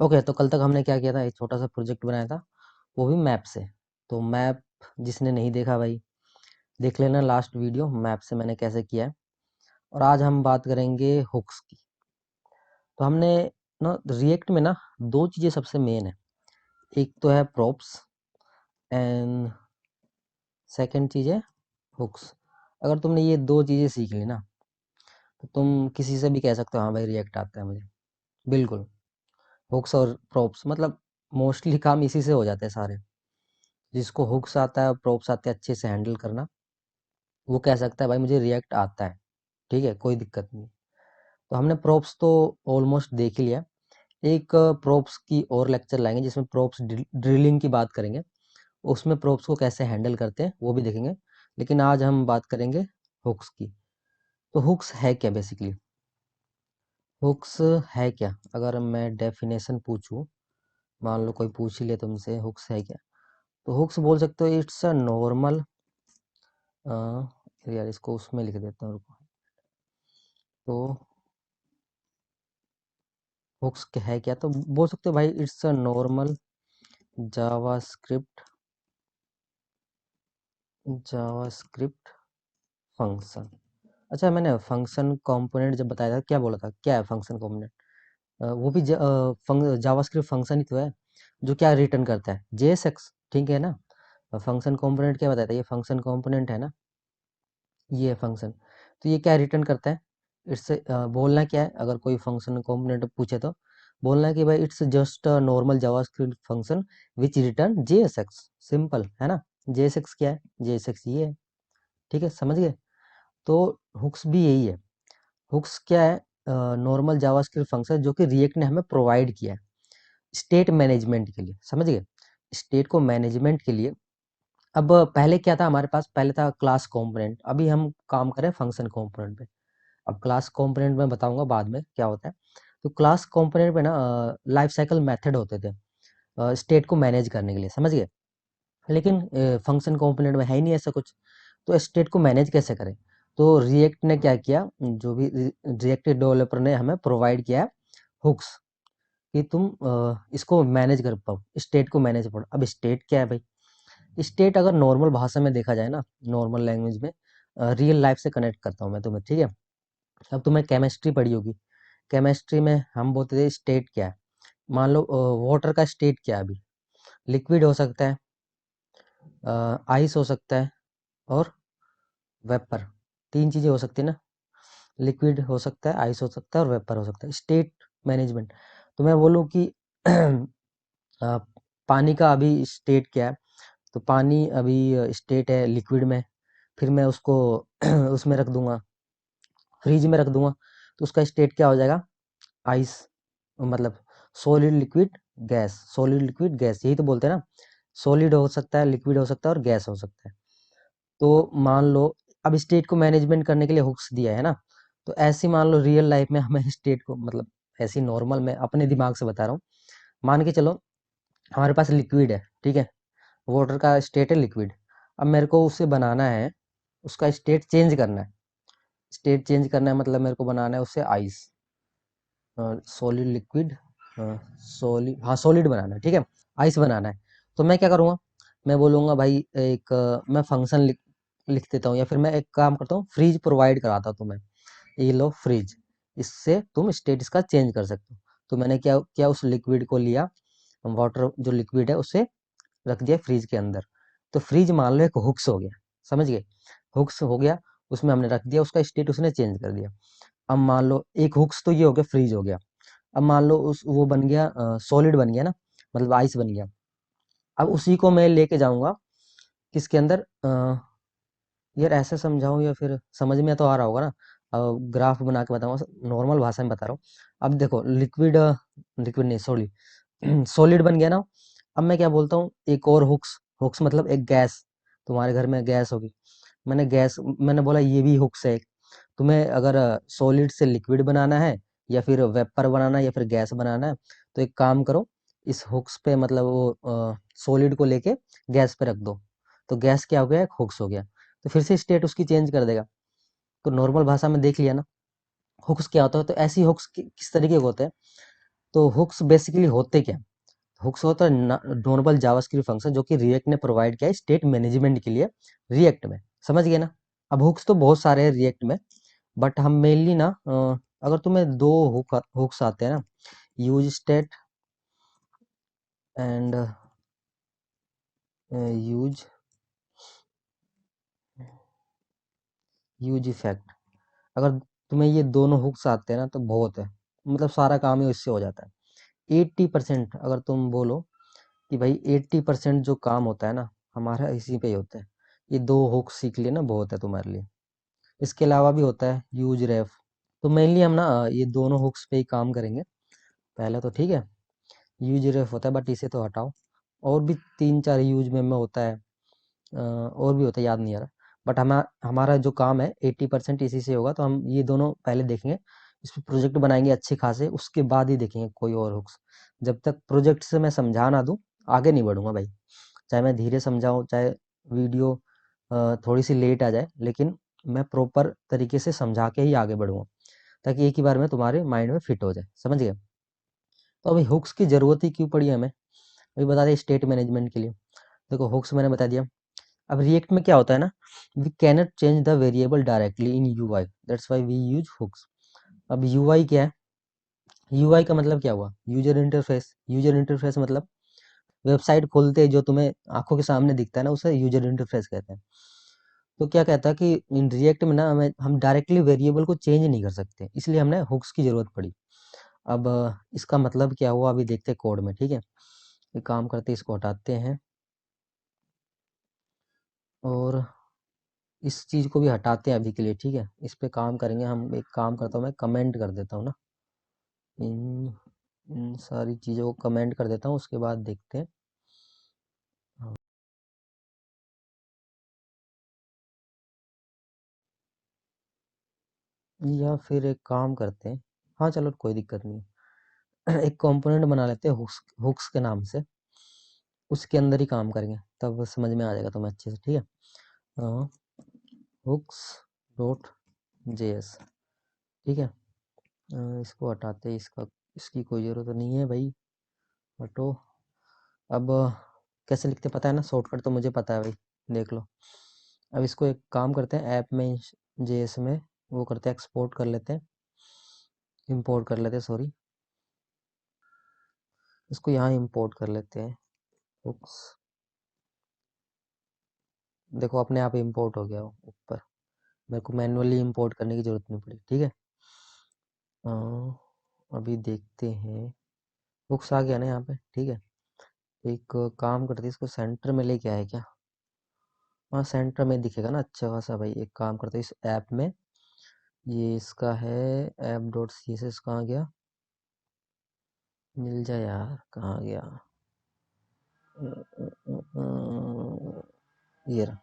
Okay, तो कल तक हमने क्या किया था, एक छोटा सा प्रोजेक्ट बनाया था, वो भी मैप से। तो मैप जिसने नहीं देखा भाई, देख लेना लास्ट वीडियो, मैप से मैंने कैसे किया है। और आज हम बात करेंगे हुक्स की। तो हमने ना रिएक्ट में ना दो चीज़ें सबसे मेन है। एक तो है प्रॉप्स एंड सेकंड चीज़ है हुक्स। अगर तुमने ये दो चीज़ें सीख ली ना, तो तुम किसी से भी कह सकते हो हाँ भाई रिएक्ट आता है मुझे। बिल्कुल। हुक्स और प्रॉप्स मतलब मोस्टली काम इसी से हो जाते हैं सारे। जिसको हुक्स आता है, प्रॉप्स आते हैं अच्छे से हैंडल करना, वो कह सकता है भाई मुझे रिएक्ट आता है। ठीक है, कोई दिक्कत नहीं। तो हमने प्रॉप्स तो ऑलमोस्ट देख ही लिया। एक प्रॉप्स की और लेक्चर लाएंगे जिसमें प्रॉप्स ड्रिलिंग की बात करेंगे, उसमें प्रॉप्स को कैसे हैंडल करते हैं वो भी देखेंगे। लेकिन आज हम बात करेंगे हुक्स की। तो हुक्स है क्या बेसिकली? हुक्स है क्या, अगर मैं डेफिनेशन पूछूं, मान लो कोई पूछ ही ले तुमसे हुक्स है क्या, तो हुक्स बोल सकते हो इट्स अ नॉर्मल, यार इसको उसमें लिख देता हूँ, रुको। तो हुक्स है क्या, तो बोल सकते हो भाई it's a normal JavaScript JavaScript function. अच्छा, मैंने फंक्शन कंपोनेंट जब बताया था, क्या बोला था, क्या है फंक्शन कंपोनेंट? वो भी जावास्क्रिप्ट फंक्शन ही तो है, जो क्या रिटर्न करता है, JSX। ठीक है ना? फंक्शन कंपोनेंट क्या बताया था, ये फंक्शन कंपोनेंट है ना, ये है फंक्शन। तो ये क्या रिटर्न करता है? इससे बोलना क्या है, अगर कोई फंक्शन कंपोनेंट पूछे तो बोलना है कि भाई it's just a normal JavaScript function which return JSX। Simple है ना? JSX क्या है? JSX ये है। ठीक है, समझ गए? तो हुक्स भी यही है। हुक्स क्या है? नॉर्मल जावास्क्रिप्ट फंक्शन जो कि रिएक्ट ने हमें प्रोवाइड किया है स्टेट मैनेजमेंट के लिए। समझ गए? स्टेट को मैनेजमेंट के लिए। अब पहले क्या था हमारे पास, पहले था क्लास कंपोनेंट, अभी हम काम करें फंक्शन कंपोनेंट पे। अब क्लास कंपोनेंट में बताऊंगा बाद में क्या होता है। तो क्लास कंपोनेंट पे ना लाइफ साइकिल मेथड होते थे स्टेट को मैनेज करने के लिए। समझ गए? लेकिन फंक्शन कंपोनेंट में है ही नहीं ऐसा कुछ। तो स्टेट को मैनेज कैसे करें? तो रिएक्ट ने क्या किया, जो भी रिएक्ट डेवलपर ने हमें प्रोवाइड किया है हुक्स, कि तुम इसको मैनेज कर पाओ, स्टेट को मैनेज करो। अब स्टेट क्या है भाई? स्टेट अगर नॉर्मल भाषा में देखा जाए ना, नॉर्मल लैंग्वेज में, रियल लाइफ से कनेक्ट करता हूँ मैं तुम्हें। ठीक है? अब तुमने केमिस्ट्री पढ़ी होगी। केमिस्ट्री में हम बोलते थे स्टेट क्या है। मान लो वाटर का स्टेट क्या है अभी? लिक्विड हो सकता है, आइस हो सकता है, और वेपर। तीन चीजें हो सकती है ना, लिक्विड हो सकता है, आइस हो सकता है, और वेपर हो सकता है। State management. तो मैं बोलूँ कि अ, पानी का अभी स्टेट क्या है, तो पानी अभी स्टेट है लिक्विड में। फिर मैं उसको उसमें रख दूंगा, फ्रिज में रख दूंगा, तो उसका स्टेट क्या हो जाएगा? आइस। मतलब solid liquid gas, solid liquid gas, यही तो बोलते हैं ना। सॉलिड हो सकता है, लिक्विड हो सकता है, और गैस हो सकता है। तो मान लो अब स्टेट को मैनेजमेंट करने के लिए हुक्स दिया है ना, तो ऐसे मान लो रियल लाइफ में हमें स्टेट को, मतलब ऐसी नॉर्मल में अपने दिमाग से बता रहा हूँ, मान के चलो हमारे पास लिक्विड है। ठीक है? वाटर का स्टेट है लिक्विड। अब मेरे को उसे बनाना है, उसका स्टेट चेंज करना है। स्टेट चेंज करना है मतलब मेरे को बनाना है उससे आइस, सॉलिड लिक्विड, सॉलिड, हाँ सॉलिड बनाना है। ठीक है? आइस बनाना है। तो मैं क्या करूँगा, मैं बोलूँगा भाई एक मैं फंक्शन लिख देता हूँ, या फिर मैं एक काम करता हूँ, फ्रीज प्रोवाइड कराता हूँ तुम्हें। ये लो फ्रिज, इससे तुम स्टेट इसका चेंज कर सकते हो। तो मैंने क्या किया, उस लिक्विड को लिया, वाटर जो लिक्विड है उसे रख दिया फ्रिज के अंदर। तो फ्रिज मान लो एक हुक्स हो गया। समझ गए? हुक्स हो गया, उसमें हमने रख दिया, उसका स्टेट उसने चेंज कर दिया। अब मान लो एक हुक्स तो ये हो गया, फ्रीज हो गया। अब मान लो उस वो बन गया, सॉलिड बन गया ना, मतलब आइस बन गया। अब उसी को मैं लेके जाऊंगा किसके अंदर, यार ऐसे समझाऊं या फिर समझ में तो आ रहा होगा ना, ग्राफ बना के बताऊंगा, नॉर्मल भाषा में बता रहा हूँ। अब देखो लिक्विड, लिक्विड नहीं सॉरी, सॉलिड बन गया ना। अब मैं क्या बोलता हूँ, एक और हुक्स, हुक्स मतलब एक गैस, तुम्हारे घर में गैस होगी, मैंने गैस, मैंने बोला ये भी हुक्स है एक। तुम्हें अगर सॉलिड से लिक्विड बनाना है, या फिर वेपर बनाना है, या फिर गैस बनाना है, तो एक काम करो, इस हुक्स पे मतलब वो सॉलिड को लेके गैस पे रख दो, तो गैस क्या हो गया, एक हुक्स हो गया। तो फिर से स्टेट उसकी चेंज कर देगा। तो नॉर्मल भाषा में देख लिया ना हुक्स क्या होता है। तो ऐसी हुक्स किस तरीके के होते हैं, तो हुक्स बेसिकली होते क्या? हुक्स होता है नॉर्मल जावास्क्रिप्ट फंक्शन जो कि रिएक्ट ने प्रोवाइड किया है स्टेट मैनेजमेंट के लिए रिएक्ट में। समझ गए ना? अब हुक्स तो बहुत सारे हैं रिएक्ट में, बट हम मेनली ना अगर तुम्हें दो हुक्स आते हैं ना, use state and use use effect, अगर तुम्हें ये दोनों हुक्स आते हैं ना तो बहुत है, मतलब सारा काम ही इससे हो जाता है। 80% अगर तुम बोलो कि भाई 80% जो काम होता है ना हमारा इसी पे ही होता है। ये दो हुक्स सीख लिए ना बहुत है तुम्हारे लिए। इसके अलावा भी होता है यूज रेफ। तो मेनली हम ना ये दोनों हुक्स पे ही काम करेंगे पहले तो, ठीक है। यूज रेफ होता है बट इसे तो हटाओ। और भी 3-4 यूज में होता है, और भी होता है, याद नहीं आ रहा। बट हमारा जो काम है 80% इसी से होगा, तो हम ये दोनों पहले देखेंगे, इस पर प्रोजेक्ट बनाएंगे अच्छे खासे, उसके बाद ही देखेंगे कोई और हुक्स। जब तक प्रोजेक्ट से मैं समझा ना दूँ आगे नहीं बढ़ूंगा भाई। चाहे मैं धीरे समझाऊँ, चाहे वीडियो थोड़ी सी लेट आ जाए, लेकिन मैं प्रॉपर तरीके से समझा के ही आगे बढ़ूंगा, ताकि एक ही बार में तुम्हारे माइंड में फिट हो जाए। समझ गए? तो अभी हुक्स की ज़रूरत ही क्यों पड़ी हमें, अभी बता दें स्टेट मैनेजमेंट के लिए। देखो हुक्स मैंने बता दिया। अब रिएक्ट में क्या होता है ना, we cannot change the variable directly in UI, that's why we use hooks. अब यूआई क्या है? यूआई का मतलब क्या हुआ? User interface. यूजर इंटरफेस मतलब वेबसाइट खोलते जो तुम्हें आंखों के सामने दिखता है ना, उसे यूजर इंटरफेस कहते हैं। तो क्या कहता है कि इन रिएक्ट में ना हमें हम डायरेक्टली वेरिएबल को चेंज नहीं कर सकते, इसलिए हमने हुक्स की जरूरत पड़ी। अब इसका मतलब क्या हुआ अभी देखते हैं कोड में, ठीक है। एक काम करते हैं, इसको हटाते हैं और इस चीज़ को भी हटाते हैं अभी के लिए, ठीक है। इस पे काम करेंगे हम। एक काम करता हूँ, मैं कमेंट कर देता हूँ ना, इन इन सारी चीज़ों को कमेंट कर देता हूँ, उसके बाद देखते हैं। हाँ, या फिर एक काम करते हैं, हाँ चलो कोई दिक्कत नहीं है। एक कंपोनेंट बना लेते हैं हुक्स, हुक्स के नाम से, उसके अंदर ही काम करेंगे, तब समझ में आ जाएगा तुम्हें अच्छे से, ठीक है। हुक्स डॉट जेएस, ठीक है। इसको हटाते हैं, इसका इसकी कोई ज़रूरत नहीं है भाई, हटो। अब कैसे लिखते पता है ना, शॉर्टकट तो मुझे पता है भाई, देख लो। अब इसको एक काम करते हैं, ऐप में जेएस में वो करते हैं, एक्सपोर्ट कर लेते हैं, इंपोर्ट कर लेते हैं, सॉरी। इसको यहाँ इंपोर्ट कर लेते हैं, हुक्स। देखो अपने आप इंपोर्ट हो गया वो ऊपर, मेरे को मैन्युअली इंपोर्ट करने की ज़रूरत नहीं पड़ी, ठीक है। अ, अभी देखते हैं, हुक्स आ गया ना यहाँ पे, ठीक है। एक काम करते हैं, इसको सेंटर में लेके आए क्या? हाँ सेंटर में दिखेगा ना अच्छा खासा भाई। एक काम करते हैं, इस ऐप में ये इसका है, app dot C S S कहाँ गया, मिल जाए यार, कहाँ गया? ये रहा।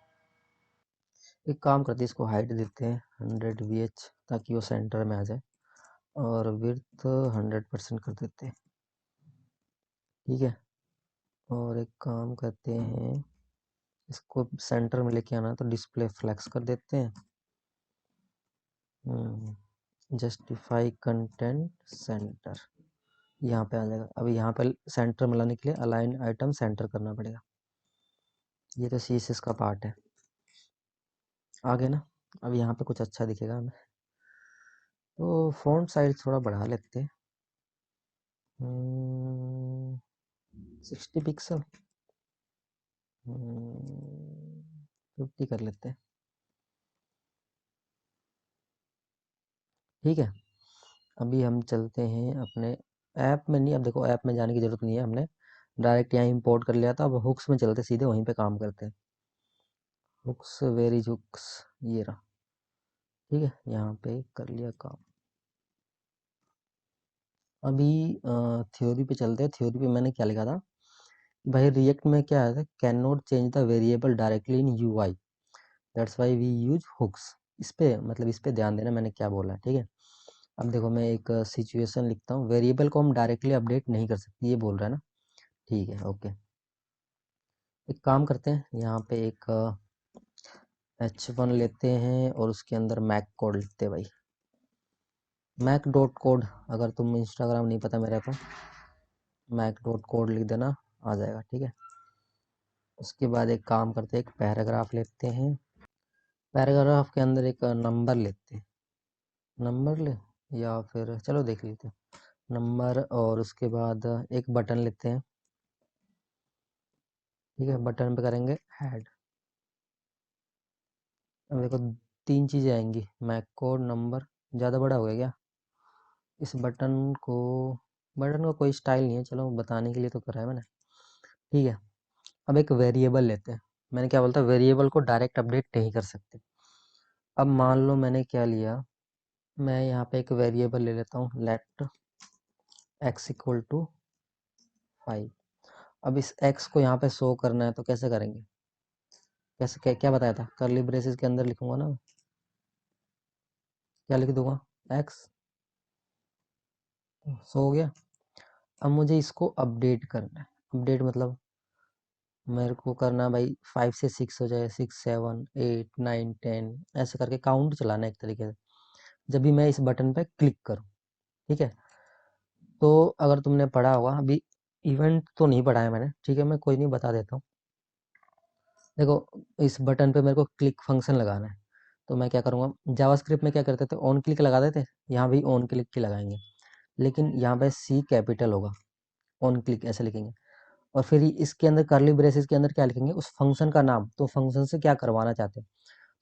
एक काम करते हैं, इसको हाइट देते हैं 100 VH, ताकि वो सेंटर में आ जाए, और विड्थ 100% कर देते हैं, ठीक है। और एक काम करते हैं, इसको सेंटर में लेके आना, तो डिस्प्ले फ्लेक्स कर देते हैं। जस्टिफाई कंटेंट सेंटर, यहाँ पे आ जाएगा। अभी यहाँ पे सेंटर में लाने के लिए अलाइन आइटम सेंटर करना पड़ेगा। ये तो CSS का पार्ट है, आगे ना। अब यहाँ पे कुछ अच्छा दिखेगा हमें, तो फॉन्ट साइज थोड़ा बढ़ा लेते हैं, 60 पिक्सल, 50 कर लेते हैं, ठीक है। अभी हम चलते हैं अपने ऐप में, नहीं अब देखो ऐप में जाने की ज़रूरत नहीं है, हमने डायरेक्ट यहाँ इंपोर्ट कर लिया था। अब हुक्स में चलते, सीधे वहीं पे काम करते हैं। हुक्स, वेर इज हुक्स, ये रहा, ठीक है। यहाँ पे कर लिया काम। अभी थ्योरी पे चलते हैं। थ्योरी पे मैंने क्या लिखा था, भाई रिएक्ट में क्या है, can not change the variable directly in UI, that's why we use hooks. इस पे मतलब इस पे ध्यान देना मैंने क्या बोला है, ठीक है। अब देखो मैं एक सिचुएशन लिखता हूँ, वेरिएबल को हम डायरेक्टली अपडेट नहीं कर सकते, ये बोल रहा है ना, ठीक है ओके। एक काम करते हैं, यहाँ पे एक H1 लेते हैं और उसके अंदर मैक कोड लिखते हैं भाई, मैक डॉट कोड, अगर तुम इंस्टाग्राम नहीं पता मेरा तो मैक डॉट कोड लिख देना, आ जाएगा, ठीक है। उसके बाद एक काम करते हैं, एक पैराग्राफ लेते हैं, पैराग्राफ के अंदर एक नंबर लेते हैं, नंबर ले, या फिर चलो देख लेते हैं नंबर, और उसके बाद एक बटन लेते हैं, ठीक है। बटन पे करेंगे ऐड। अब देखो 3 चीज़ें आएंगी, मैक कोड, नंबर, ज़्यादा बड़ा हो गया क्या? इस बटन का कोई स्टाइल नहीं है, चलो बताने के लिए तो करा है मैंने, ठीक है। अब एक वेरिएबल लेते हैं, मैंने क्या बोलता, वेरिएबल को डायरेक्ट अपडेट नहीं कर सकते। अब मान लो मैंने क्या लिया, मैं यहाँ पे एक वेरिएबल ले लेता हूँ, लेट x इक्वल टू 5। अब इस x को यहाँ पे शो करना है तो कैसे करेंगे, कैसे क्या बताया था, कर्ली ब्रेसेस के अंदर लिखूंगा ना, क्या लिख दूंगा, x, शो हो गया। अब मुझे इसको अपडेट करना है, अपडेट मतलब मेरे को करना है भाई 5 से 6 हो जाए, 6 7 8 9 10, ऐसे करके काउंट चलाना है एक तरीके से, जब भी मैं इस बटन पे क्लिक करूँ, ठीक है। तो अगर तुमने पढ़ा होगा, अभी इवेंट तो नहीं पढ़ा है मैंने, ठीक है, मैं कोई नहीं बता देता हूँ। देखो इस बटन पे मेरे को क्लिक फंक्शन लगाना है, तो मैं क्या करूँगा, जावास्क्रिप्ट में क्या करते थे, ऑन क्लिक लगा देते, यहाँ भी ऑन क्लिक की लगाएंगे, लेकिन यहाँ पे सी कैपिटल होगा, ऑन क्लिक ऐसे लिखेंगे। और फिर इसके अंदर कर्ली ब्रेसेस के अंदर क्या लिखेंगे, उस फंक्शन का नाम, तो फंक्शन से क्या करवाना चाहते हैं।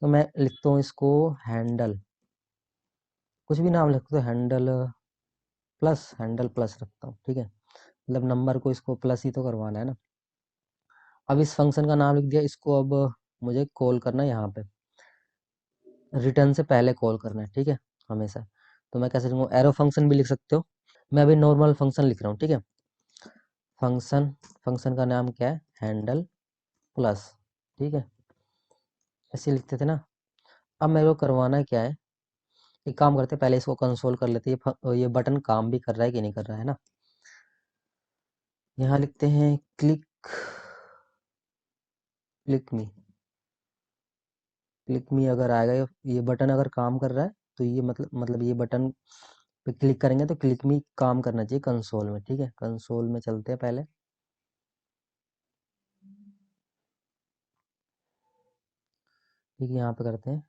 तो मैं लिखता हूँ इसको हैंडल, कुछ भी नाम लिखता हूँ, हैंडल प्लस रखता हूँ, ठीक है, मतलब नंबर को इसको प्लस ही तो करवाना है ना। अब इस फंक्शन का नाम लिख दिया, इसको अब मुझे कॉल करना है, यहाँ पे रिटर्न से पहले कॉल करना है, ठीक है, हमेशा। तो मैं कैसे लिखूँगा, एरो फंक्शन भी लिख सकते हो, मैं अभी नॉर्मल फंक्शन लिख रहा हूँ, ठीक है। फंक्शन का नाम क्या है, हैंडल प्लस, ठीक है, ऐसे लिखते थे ना। अब मेरे को करवाना क्या है, एक काम करते हैं, पहले इसको कंसोल कर लेते हैं, ये बटन काम भी कर रहा है कि नहीं कर रहा है ना। यहाँ लिखते हैं क्लिक, क्लिक मी, क्लिक मी अगर आएगा, ये बटन अगर काम कर रहा है तो ये मतलब ये बटन पे क्लिक करेंगे तो क्लिक मी काम करना चाहिए कंसोल में, ठीक है। कंसोल में चलते हैं पहले, ठीक है, यहाँ पे करते हैं,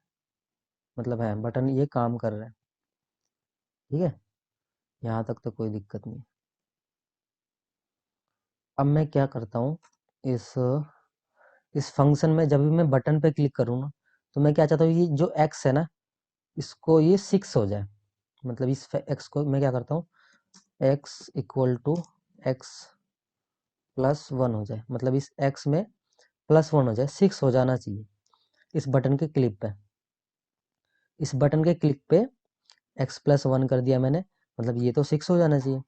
मतलब है बटन ये काम कर रहा है, ठीक है, यहाँ तक तो कोई दिक्कत नहीं। अब मैं क्या करता हूँ, इस इस फंक्शन में जब भी मैं बटन पे क्लिक करूँ ना, तो मैं क्या चाहता हूँ, ये जो एक्स है ना, इसको ये 6 हो जाए, मतलब इस एक्स को मैं क्या करता हूँ, x equal to x plus 1 हो जाए, मतलब इस एक्स में +1 हो जाए, 6 हो जाना चाहिए इस बटन के क्लिक पे, इस बटन के क्लिक पे x प्लस 1 कर दिया मैंने, मतलब ये तो 6 हो जाना चाहिए।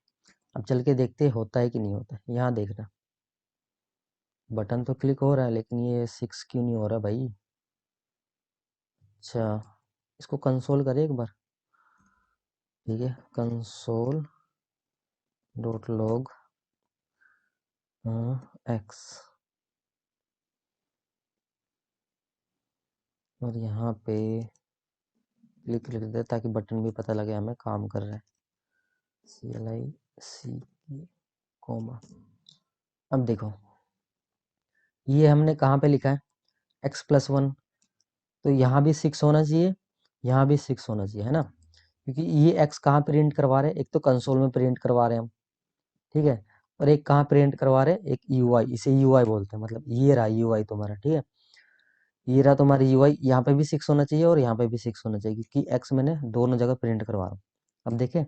अब चल के देखते होता है कि नहीं होता है, यहाँ देखना, बटन तो क्लिक हो रहा है लेकिन ये 6 क्यों नहीं हो रहा भाई। अच्छा, इसको कंसोल करें एक बार, ठीक है, कंसोल डॉट लॉग एक्स, और यहाँ पे क्लिक लिख दे ताकि बटन भी पता लगे हमें काम कर रहा है, CLIC कोमा। अब देखो ये हमने कहाँ पे लिखा है, x प्लस 1, तो यहाँ भी 6 होना चाहिए, यहाँ भी 6 होना चाहिए, है ना, क्योंकि ये x कहाँ प्रिंट करवा रहे हैं, एक तो कंसोल में प्रिंट करवा रहे हैं हम, ठीक है, और एक कहाँ प्रिंट करवा रहे हैं, एक UI, इसे UI बोलते हैं, मतलब ये रहा UI तुम्हारा, ठीक है, ये रहा तुम्हारा UI, यहाँ पे भी 6 होना चाहिए और यहाँ पे भी 6 होना चाहिए, क्योंकि x मैंने दोनों जगह प्रिंट करवा रहा हूँ। अब देखें,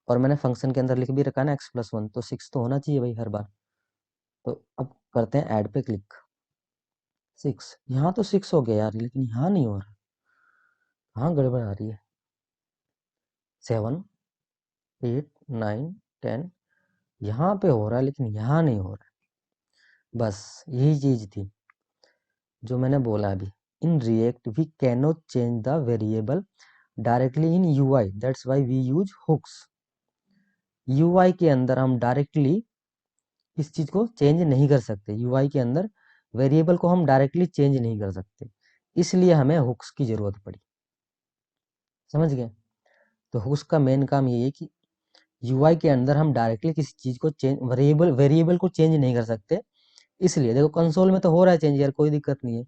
और मैंने फंक्शन के अंदर लिख भी रखा है ना x+1, तो 6 तो होना चाहिए भाई हर बार। तो अब करते हैं ऐड पे क्लिक, 6, यहाँ तो 6 हो गया यार, लेकिन यहाँ नहीं हो रहा, हाँ गड़बड़ आ रही है, 7 8 9 10, यहाँ पे हो रहा है लेकिन यहाँ नहीं हो रहा है, बस यही चीज थी जो मैंने बोला अभी। In React we cannot change the variable directly in UI, that's why we use hooks. UI के अंदर हम डायरेक्टली इस चीज को चेंज नहीं कर सकते, यूआई के अंदर वेरिएबल को हम डायरेक्टली चेंज नहीं कर सकते, इसलिए हमें हुक्स की जरूरत पड़ी, समझ गए। तो हुक्स का मेन काम ये है कि यूआई के अंदर हम डायरेक्टली किसी चीज को चेंज, वेरिएबल को चेंज नहीं कर सकते। इसलिए देखो कंसोल में तो हो रहा है चेंज यार, कोई दिक्कत नहीं है,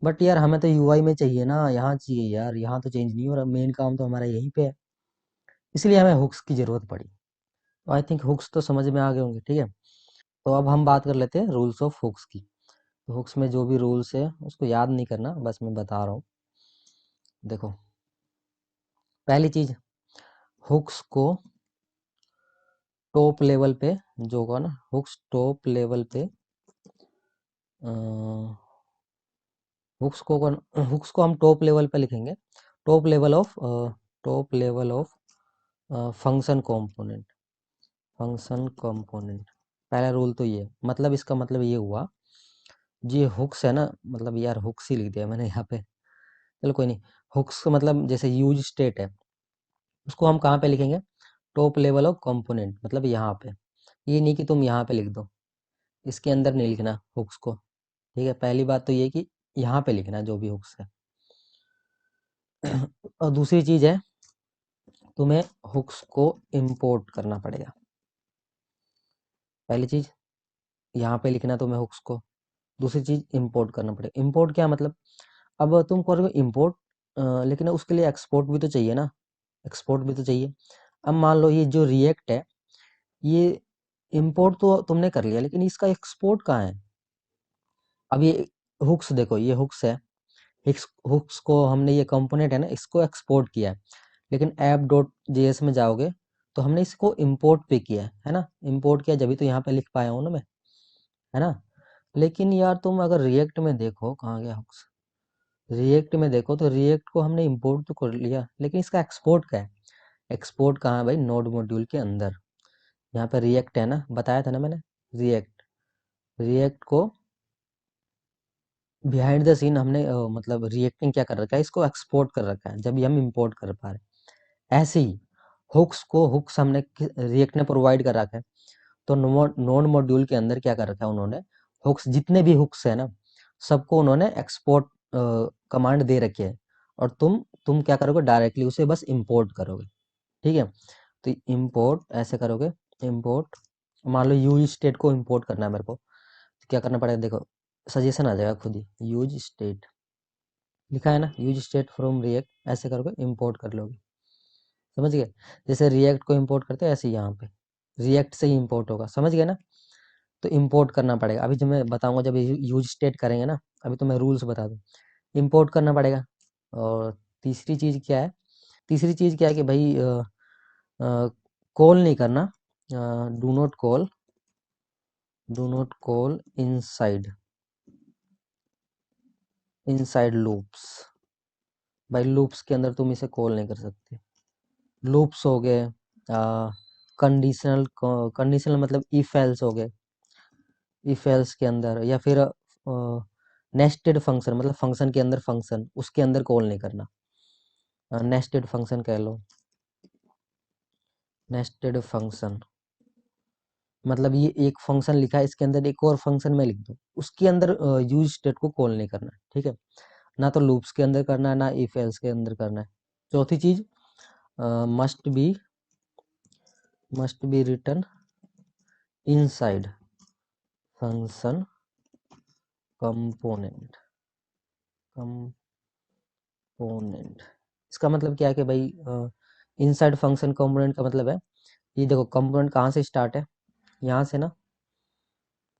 बट यार हमें तो यूआई में चाहिए ना, यहाँ चाहिए यार, यहाँ तो चेंज नहीं हो रहा, मेन काम तो हमारा यहीं पे है, इसलिए हमें हुक्स की जरूरत पड़ी। तो आई थिंक हुक्स तो समझ में आ गए होंगे, ठीक है। तो अब हम बात कर लेते हैं रूल्स ऑफ हुक्स की। तो हुक्स में जो भी रूल्स है उसको याद नहीं करना, बस मैं बता रहा हूँ। देखो पहली चीज, हुक्स को टॉप लेवल पे जो होगा ना, हुक्स टॉप लेवल पे, हुक्स को हम टॉप लेवल पे लिखेंगे, top level of top level of function component, function component. पहला रूल तो ये, मतलब इसका मतलब ये हुआ, ये हुक्स है ना, मतलब यार हुक्स ही लिख दिया मैंने यहाँ पे, चलो कोई नहीं। हुक्स का मतलब जैसे यूज स्टेट है, उसको हम कहाँ पे लिखेंगे, टॉप लेवल ऑफ कंपोनेंट, मतलब यहाँ पे। ये नहीं कि तुम यहाँ पे लिख दो, इसके अंदर नहीं लिखना हुक्स को, ठीक है। पहली बात तो ये कि यहाँ पे लिखना है जो भी हुक्स है। और दूसरी चीज है, तुम्हें हुक्स को इंपोर्ट करना पड़ेगा। पहली चीज यहाँ पे लिखना तुम्हें हुक्स को, दूसरी चीज इंपोर्ट करना पड़ेगा। इंपोर्ट क्या मतलब, अब तुम करोगे इंपोर्ट, लेकिन उसके लिए एक्सपोर्ट भी तो चाहिए ना, एक्सपोर्ट भी तो चाहिए। अब मान लो ये जो रिएक्ट है, ये इंपोर्ट तो तुमने कर लिया, लेकिन इसका एक्सपोर्ट कहाँ है। अब ये हुक्स देखो, ये हुक्स है, हुक्स को हमने, ये कंपोनेंट है ना, इसको एक्सपोर्ट किया है, लेकिन ऐप डॉट जेएस में जाओगे तो हमने इसको इंपोर्ट पे किया है ना, इंपोर्ट किया, जब भी तो यहाँ पे लिख पाया हूँ ना मैं, है ना। लेकिन यार तुम अगर रिएक्ट में देखो, कहाँ गया हुक्स, रिएक्ट में देखो तो रिएक्ट को हमने इंपोर्ट तो कर लिया, लेकिन इसका एक्सपोर्ट क्या है, एक्सपोर्ट कहाँ है भाई, नोड मॉड्यूल के अंदर। यहाँ पे रिएक्ट है ना, बताया था ना मैंने, रिएक्ट, रिएक्ट को बिहाइंड द सीन हमने मतलब रिएक्टिंग क्या कर रखा है, इसको एक्सपोर्ट कर रखा है, जब भी हम इंपोर्ट कर पा रहे हैं। ऐसे ही हुक्स को, हुक्स हमने रिएक्ट ने प्रोवाइड कर रखा है, तो नोड मॉड्यूल के अंदर क्या कर रखा है उन्होंने, हुक्स, जितने भी हुक्स है ना, सबको उन्होंने एक्सपोर्ट कमांड दे रखी है, और तुम क्या करोगे, डायरेक्टली उसे बस इंपोर्ट करोगे, ठीक है। तो इंपोर्ट ऐसे करोगे, इंपोर्ट, मान लो यूज स्टेट को इंपोर्ट करना है मेरे को, तो क्या करना पड़ेगा, देखो सजेशन आ जाएगा खुद ही, यूज स्टेट लिखा है ना, यूज स्टेट फ्रॉम रिएक्ट, ऐसे करोगे इंपोर्ट कर लोगे, समझ गए। जैसे रिएक्ट को इंपोर्ट करते हैं ऐसे यहाँ पे रिएक्ट से ही इंपोर्ट होगा, समझ गए ना। तो इंपोर्ट करना पड़ेगा, अभी जब मैं बताऊंगा, जब यूज स्टेट करेंगे ना, अभी तो मैं रूल्स बता दूं, इंपोर्ट करना पड़ेगा। और तीसरी चीज क्या है, तीसरी चीज क्या है कि भाई कॉल नहीं करना, do not call, do not call inside, inside loops. भाई लूप्स के अंदर तुम इसे कॉल नहीं कर सकते। लूप्स हो गए, कंडीशनल, कंडीशनल मतलब इफ एल्स हो गए, इफ एल्स के अंदर, या फिर नेस्टेड फंक्शन, मतलब फंक्शन के अंदर फंक्शन, उसके अंदर कॉल नहीं करना, नेस्टेड फंक्शन कह लो, नेस्टेड फंक्शन, मतलब ये एक फंक्शन लिखा है, इसके अंदर एक और फंक्शन मैं लिख दूं, उसके अंदर यूज स्टेट को कॉल नहीं करना है, ठीक है। ना तो लूप्स के अंदर करना है, ना इफ एल्स के अंदर करना है। चौथी चीज, must be, must be return inside function component, component. इसका मतलब क्या है कि भाई इनसाइड फंक्शन कंपोनेंट का मतलब है, ये देखो कंपोनेंट कहाँ से स्टार्ट है, यहाँ से ना,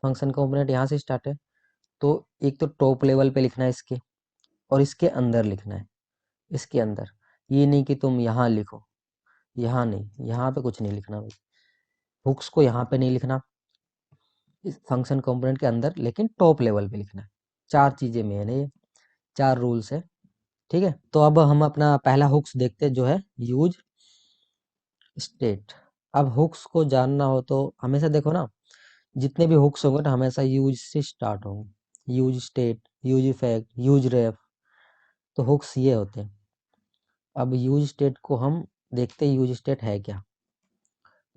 फंक्शन कंपोनेंट यहाँ से स्टार्ट है। तो एक तो टॉप लेवल पे लिखना है इसके, और इसके अंदर लिखना है, इसके अंदर। ये नहीं कि तुम यहाँ लिखो, यहाँ नहीं, यहाँ पे कुछ नहीं लिखना भाई, हुक्स को यहाँ पे नहीं लिखना, इस फंक्शन कंपोनेंट के अंदर, लेकिन टॉप लेवल पे लिखना है। चार चीजें मेन है ये, चार रूल्स है, ठीक है। तो अब हम अपना पहला हुक्स देखते हैं, जो है यूज स्टेट। अब हुक्स को जानना हो तो हमेशा देखो ना, जितने भी हुक्स होंगे ना, हमेशा यूज से स्टार्ट होंगे, useState, useEffect, useRef, तो हुक्स ये होते हैं। अब यूज स्टेट को हम देखते हैं, यूज स्टेट है क्या।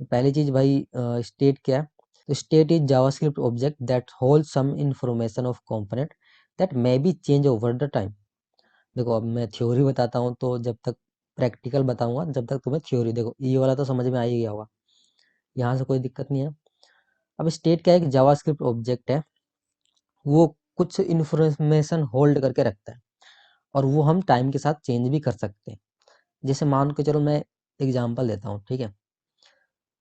तो पहली चीज भाई, स्टेट क्या है, तो state is JavaScript object that hold some information of component that may be change over the time. देखो अब मैं थ्योरी बताता हूँ, तो जब तक प्रैक्टिकल बताऊंगा जब तक तुम्हें थ्योरी। देखो ये वाला तो समझ में आ ही गया होगा, यहाँ से कोई दिक्कत नहीं है। अब स्टेट क्या है, एक जावास्क्रिप्ट ऑब्जेक्ट है, वो कुछ इन्फॉर्मेशन होल्ड करके रखता है और वो हम टाइम के साथ चेंज भी कर सकते हैं। जैसे मान के चलो मैं एग्जांपल देता हूँ, ठीक है,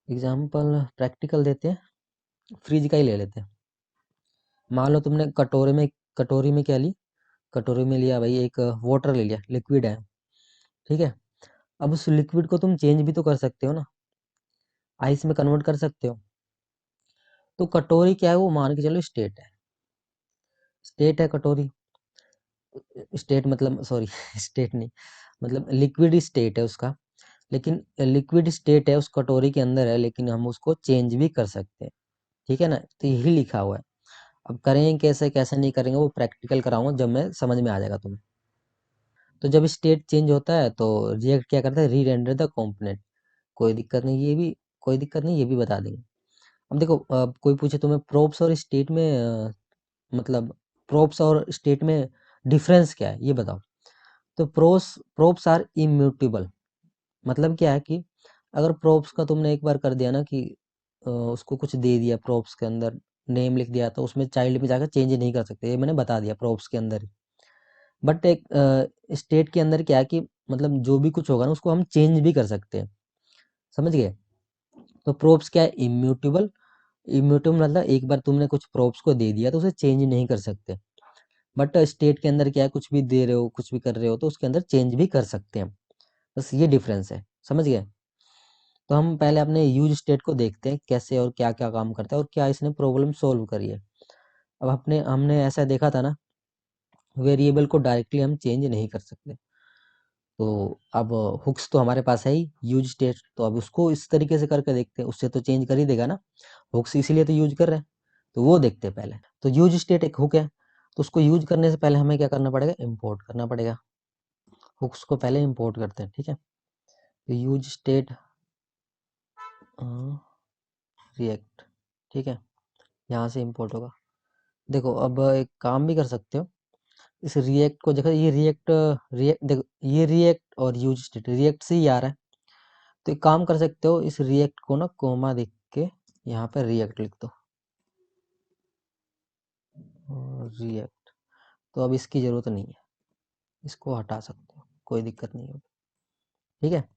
एग्जांपल प्रैक्टिकल देते हैं, फ्रिज का ही ले लेते हैं। मान लो तुमने कटोरी में क्या ली, कटोरी में लिया भाई एक वाटर ले लिया, लिक्विड है, ठीक है। अब उस लिक्विड को तुम चेंज भी तो कर सकते हो ना, आइस में कन्वर्ट कर सकते हो। तो कटोरी क्या है, वो मान के चलो स्टेट है, स्टेट है कटोरी। स्टेट मतलब सॉरी स्टेट नहीं, मतलब लिक्विड स्टेट है उसका, लेकिन लिक्विड स्टेट है उस कटोरी के अंदर है, लेकिन हम उसको चेंज भी कर सकते हैं, ठीक है ना। तो यही लिखा हुआ है। अब करेंगे कैसे कैसे नहीं करेंगे वो प्रैक्टिकल कराऊंगा जब मैं समझ में आ जाएगा तुम्हें। तो जब स्टेट चेंज होता है तो रिएक्ट क्या करता है, री रेंडर द कॉम्पोनेंट। कोई दिक्कत नहीं, ये भी कोई दिक्कत नहीं, ये भी बता देंगे। अब देखो कोई पूछे तुम्हें प्रोप्स और स्टेट में मतलब प्रोप्स और स्टेट में डिफरेंस क्या है ये बताओ। तो प्रोप्स आर इम्यूटेबल। मतलब क्या है कि अगर प्रोप्स का तुमने एक बार कर दिया ना कि उसको कुछ दे दिया, प्रोप्स के अंदर नेम लिख दिया, तो उसमें चाइल्ड में जाकर चेंज नहीं कर सकते, ये मैंने बता दिया प्रोप्स के अंदर ही। बट एक स्टेट के अंदर क्या है कि मतलब जो भी कुछ होगा ना उसको हम चेंज भी कर सकते हैं, समझ गए। तो प्रोप्स क्या है, इम्यूटेबल। इम्यूटेबल मतलब एक बार तुमने कुछ प्रोप्स को दे दिया तो उसे चेंज नहीं कर सकते। बट स्टेट के अंदर क्या है, कुछ भी दे रहे हो कुछ भी कर रहे हो तो उसके अंदर चेंज भी कर सकते हैं। बस ये डिफरेंस है, समझ गए। तो हम पहले अपने यूज स्टेट को देखते हैं कैसे और क्या क्या काम करता है और क्या इसने प्रॉब्लम सॉल्व करी है। अब अपने हमने ऐसा देखा था ना, वेरिएबल को डायरेक्टली हम चेंज नहीं कर सकते। तो अब हुक्स तो हमारे पास है ही यूज स्टेट, तो अब उसको इस तरीके से करके देखते हैं, उससे तो चेंज कर ही देगा ना। हुक्स इसीलिए तो यूज कर रहे हैं, तो वो देखते हैं पहले। तो यूज स्टेट एक हुक है, तो उसको यूज करने से पहले हमें क्या करना पड़ेगा, इंपोर्ट करना पड़ेगा। हुक्स को पहले इंपोर्ट करते हैं, ठीक है। तो यूज स्टेट रिएक्ट, ठीक है, यहाँ से इंपोर्ट होगा। देखो अब एक काम भी कर सकते हो, इस रिएक्ट को देखो, ये रिएक्ट रिएक्ट देखो, ये रिएक्ट और यूज स्टेट रिएक्ट से ही आ रहा है। तो एक काम कर सकते हो, इस रिएक्ट को ना कोमा देख के यहाँ पे रिएक्ट लिख दो, रिएक्ट। तो अब इसकी जरूरत नहीं है, इसको हटा सकते हो, कोई दिक्कत नहीं होगी, ठीक है।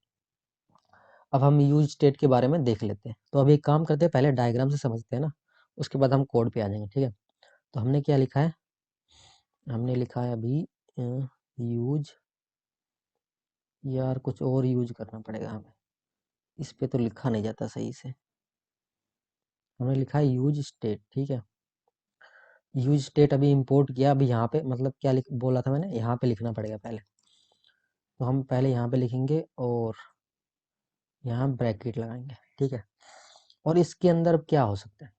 अब हम यूज स्टेट के बारे में देख लेते हैं। तो अभी एक काम करते हैं, पहले डायग्राम से समझते हैं ना, उसके बाद हम कोड पे आ जाएंगे, ठीक है। तो हमने क्या लिखा है, हमने लिखा है अभी यूज, यार कुछ और यूज करना पड़ेगा हमें, इस पे तो लिखा नहीं जाता सही से। हमने लिखा है यूज स्टेट, ठीक है। यूज स्टेट अभी इंपोर्ट किया, अभी यहाँ पे मतलब क्या लिख बोला था मैंने, यहाँ पे लिखना पड़ेगा पहले। तो हम पहले यहाँ पे लिखेंगे और यहाँ ब्रैकेट लगाएंगे, ठीक है। और इसके अंदर अब क्या हो सकता है,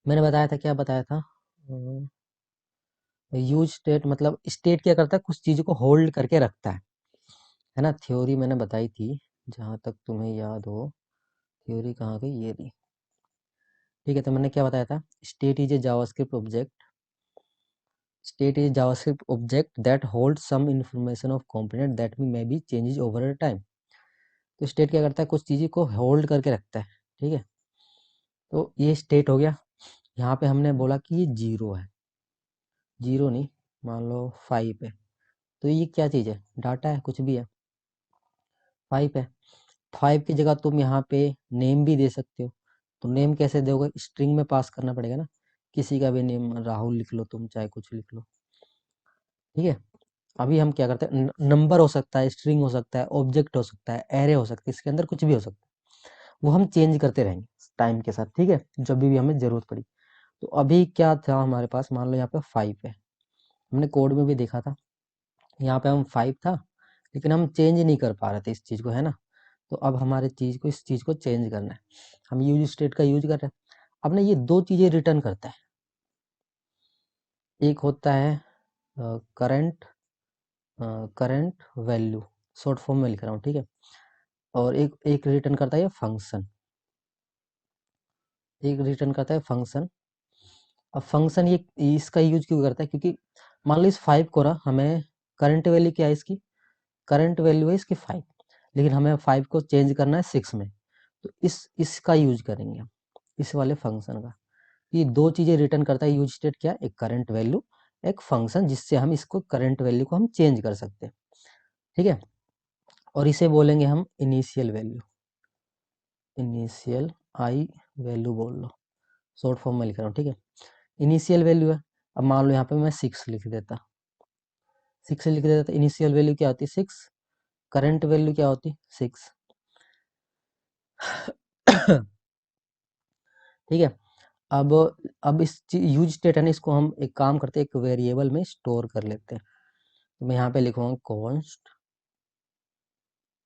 मैंने बताया था, क्या बताया था, यूज स्टेट मतलब स्टेट क्या करता है, कुछ चीज़ों को होल्ड करके रखता है ना। थ्योरी मैंने बताई थी, जहाँ तक तुम्हें याद हो। थ्योरी कहाँ गई, ये रही, ठीक है। तो मैंने क्या बताया था, state is a JavaScript object, state is javascript object that holds some information of component that may be changes over a time। तो स्टेट क्या करता है, कुछ चीज़ें को होल्ड करके रखता है, ठीक है। तो ये स्टेट हो गया। यहाँ पे हमने बोला कि ये जीरो है, जीरो नहीं, मान लो 5 है, तो ये क्या चीज़ है, डाटा है, कुछ भी है, 5 है। 5 की जगह तुम यहाँ पे नेम भी दे सकते हो। तो नेम कैसे दोगे, स्ट्रिंग में पास करना पड़ेगा ना, किसी का भी नेम राहुल लिख लो तुम, चाहे कुछ लिख लो, ठीक है। अभी हम क्या करते हैं, नंबर हो सकता है, स्ट्रिंग हो सकता है, ऑब्जेक्ट हो सकता है, एरे हो सकता है, इसके अंदर कुछ भी हो सकता है, वो हम चेंज करते रहेंगे टाइम के साथ, ठीक है, जब भी हमें जरूरत पड़ी। तो अभी क्या था हमारे पास, मान लो यहाँ पे 5 है, हमने कोड में भी देखा था, यहाँ पे हम 5 था, लेकिन हम चेंज नहीं कर पा रहे थे इस चीज़ को, है ना। तो अब हमारे चीज़ को, इस चीज़ को चेंज करना है, हम यूज स्टेट का यूज कर रहे हैं। अब ना ये दो चीज़ें रिटर्न करता है, एक होता है current, current value, short form में लिख रहा हूँ, ठीक है। और एक एक रिटर्न करता है फंक्शन, एक रिटर्न करता है फंक्शन। अब फंक्शन ये इसका यूज क्यों करता है, क्योंकि मान लो इस 5 को ना हमें करंट वैल्यू क्या है इसकी, करंट वैल्यू है इसकी 5, लेकिन हमें 5 को चेंज करना है 6 में, तो इसका यूज करेंगे हम, इस वाले फंक्शन का। ये दो चीजें रिटर्न करता है यूज स्टेट, क्या, एक करंट वैल्यू, एक फंक्शन जिससे हम इसको करंट वैल्यू को हम चेंज कर सकते हैं, ठीक है। और इसे बोलेंगे हम initial value, initial I value बोल लो, शॉर्ट फॉर्म में लिख रहा हूँ, ठीक है। इनिशियल वैल्यू है, अब मान लो यहाँ पे मैं 6 लिख देता, 6 लिख देता तो इनिशियल वैल्यू क्या होती, 6, करंट वैल्यू क्या होती, 6। ठीक है। अब इस यूज स्टेट है ना, इसको हम एक काम करते हैं, एक वेरिएबल में स्टोर कर लेते हैं। तो मैं यहाँ पे लिखूंगा कॉन्स्ट,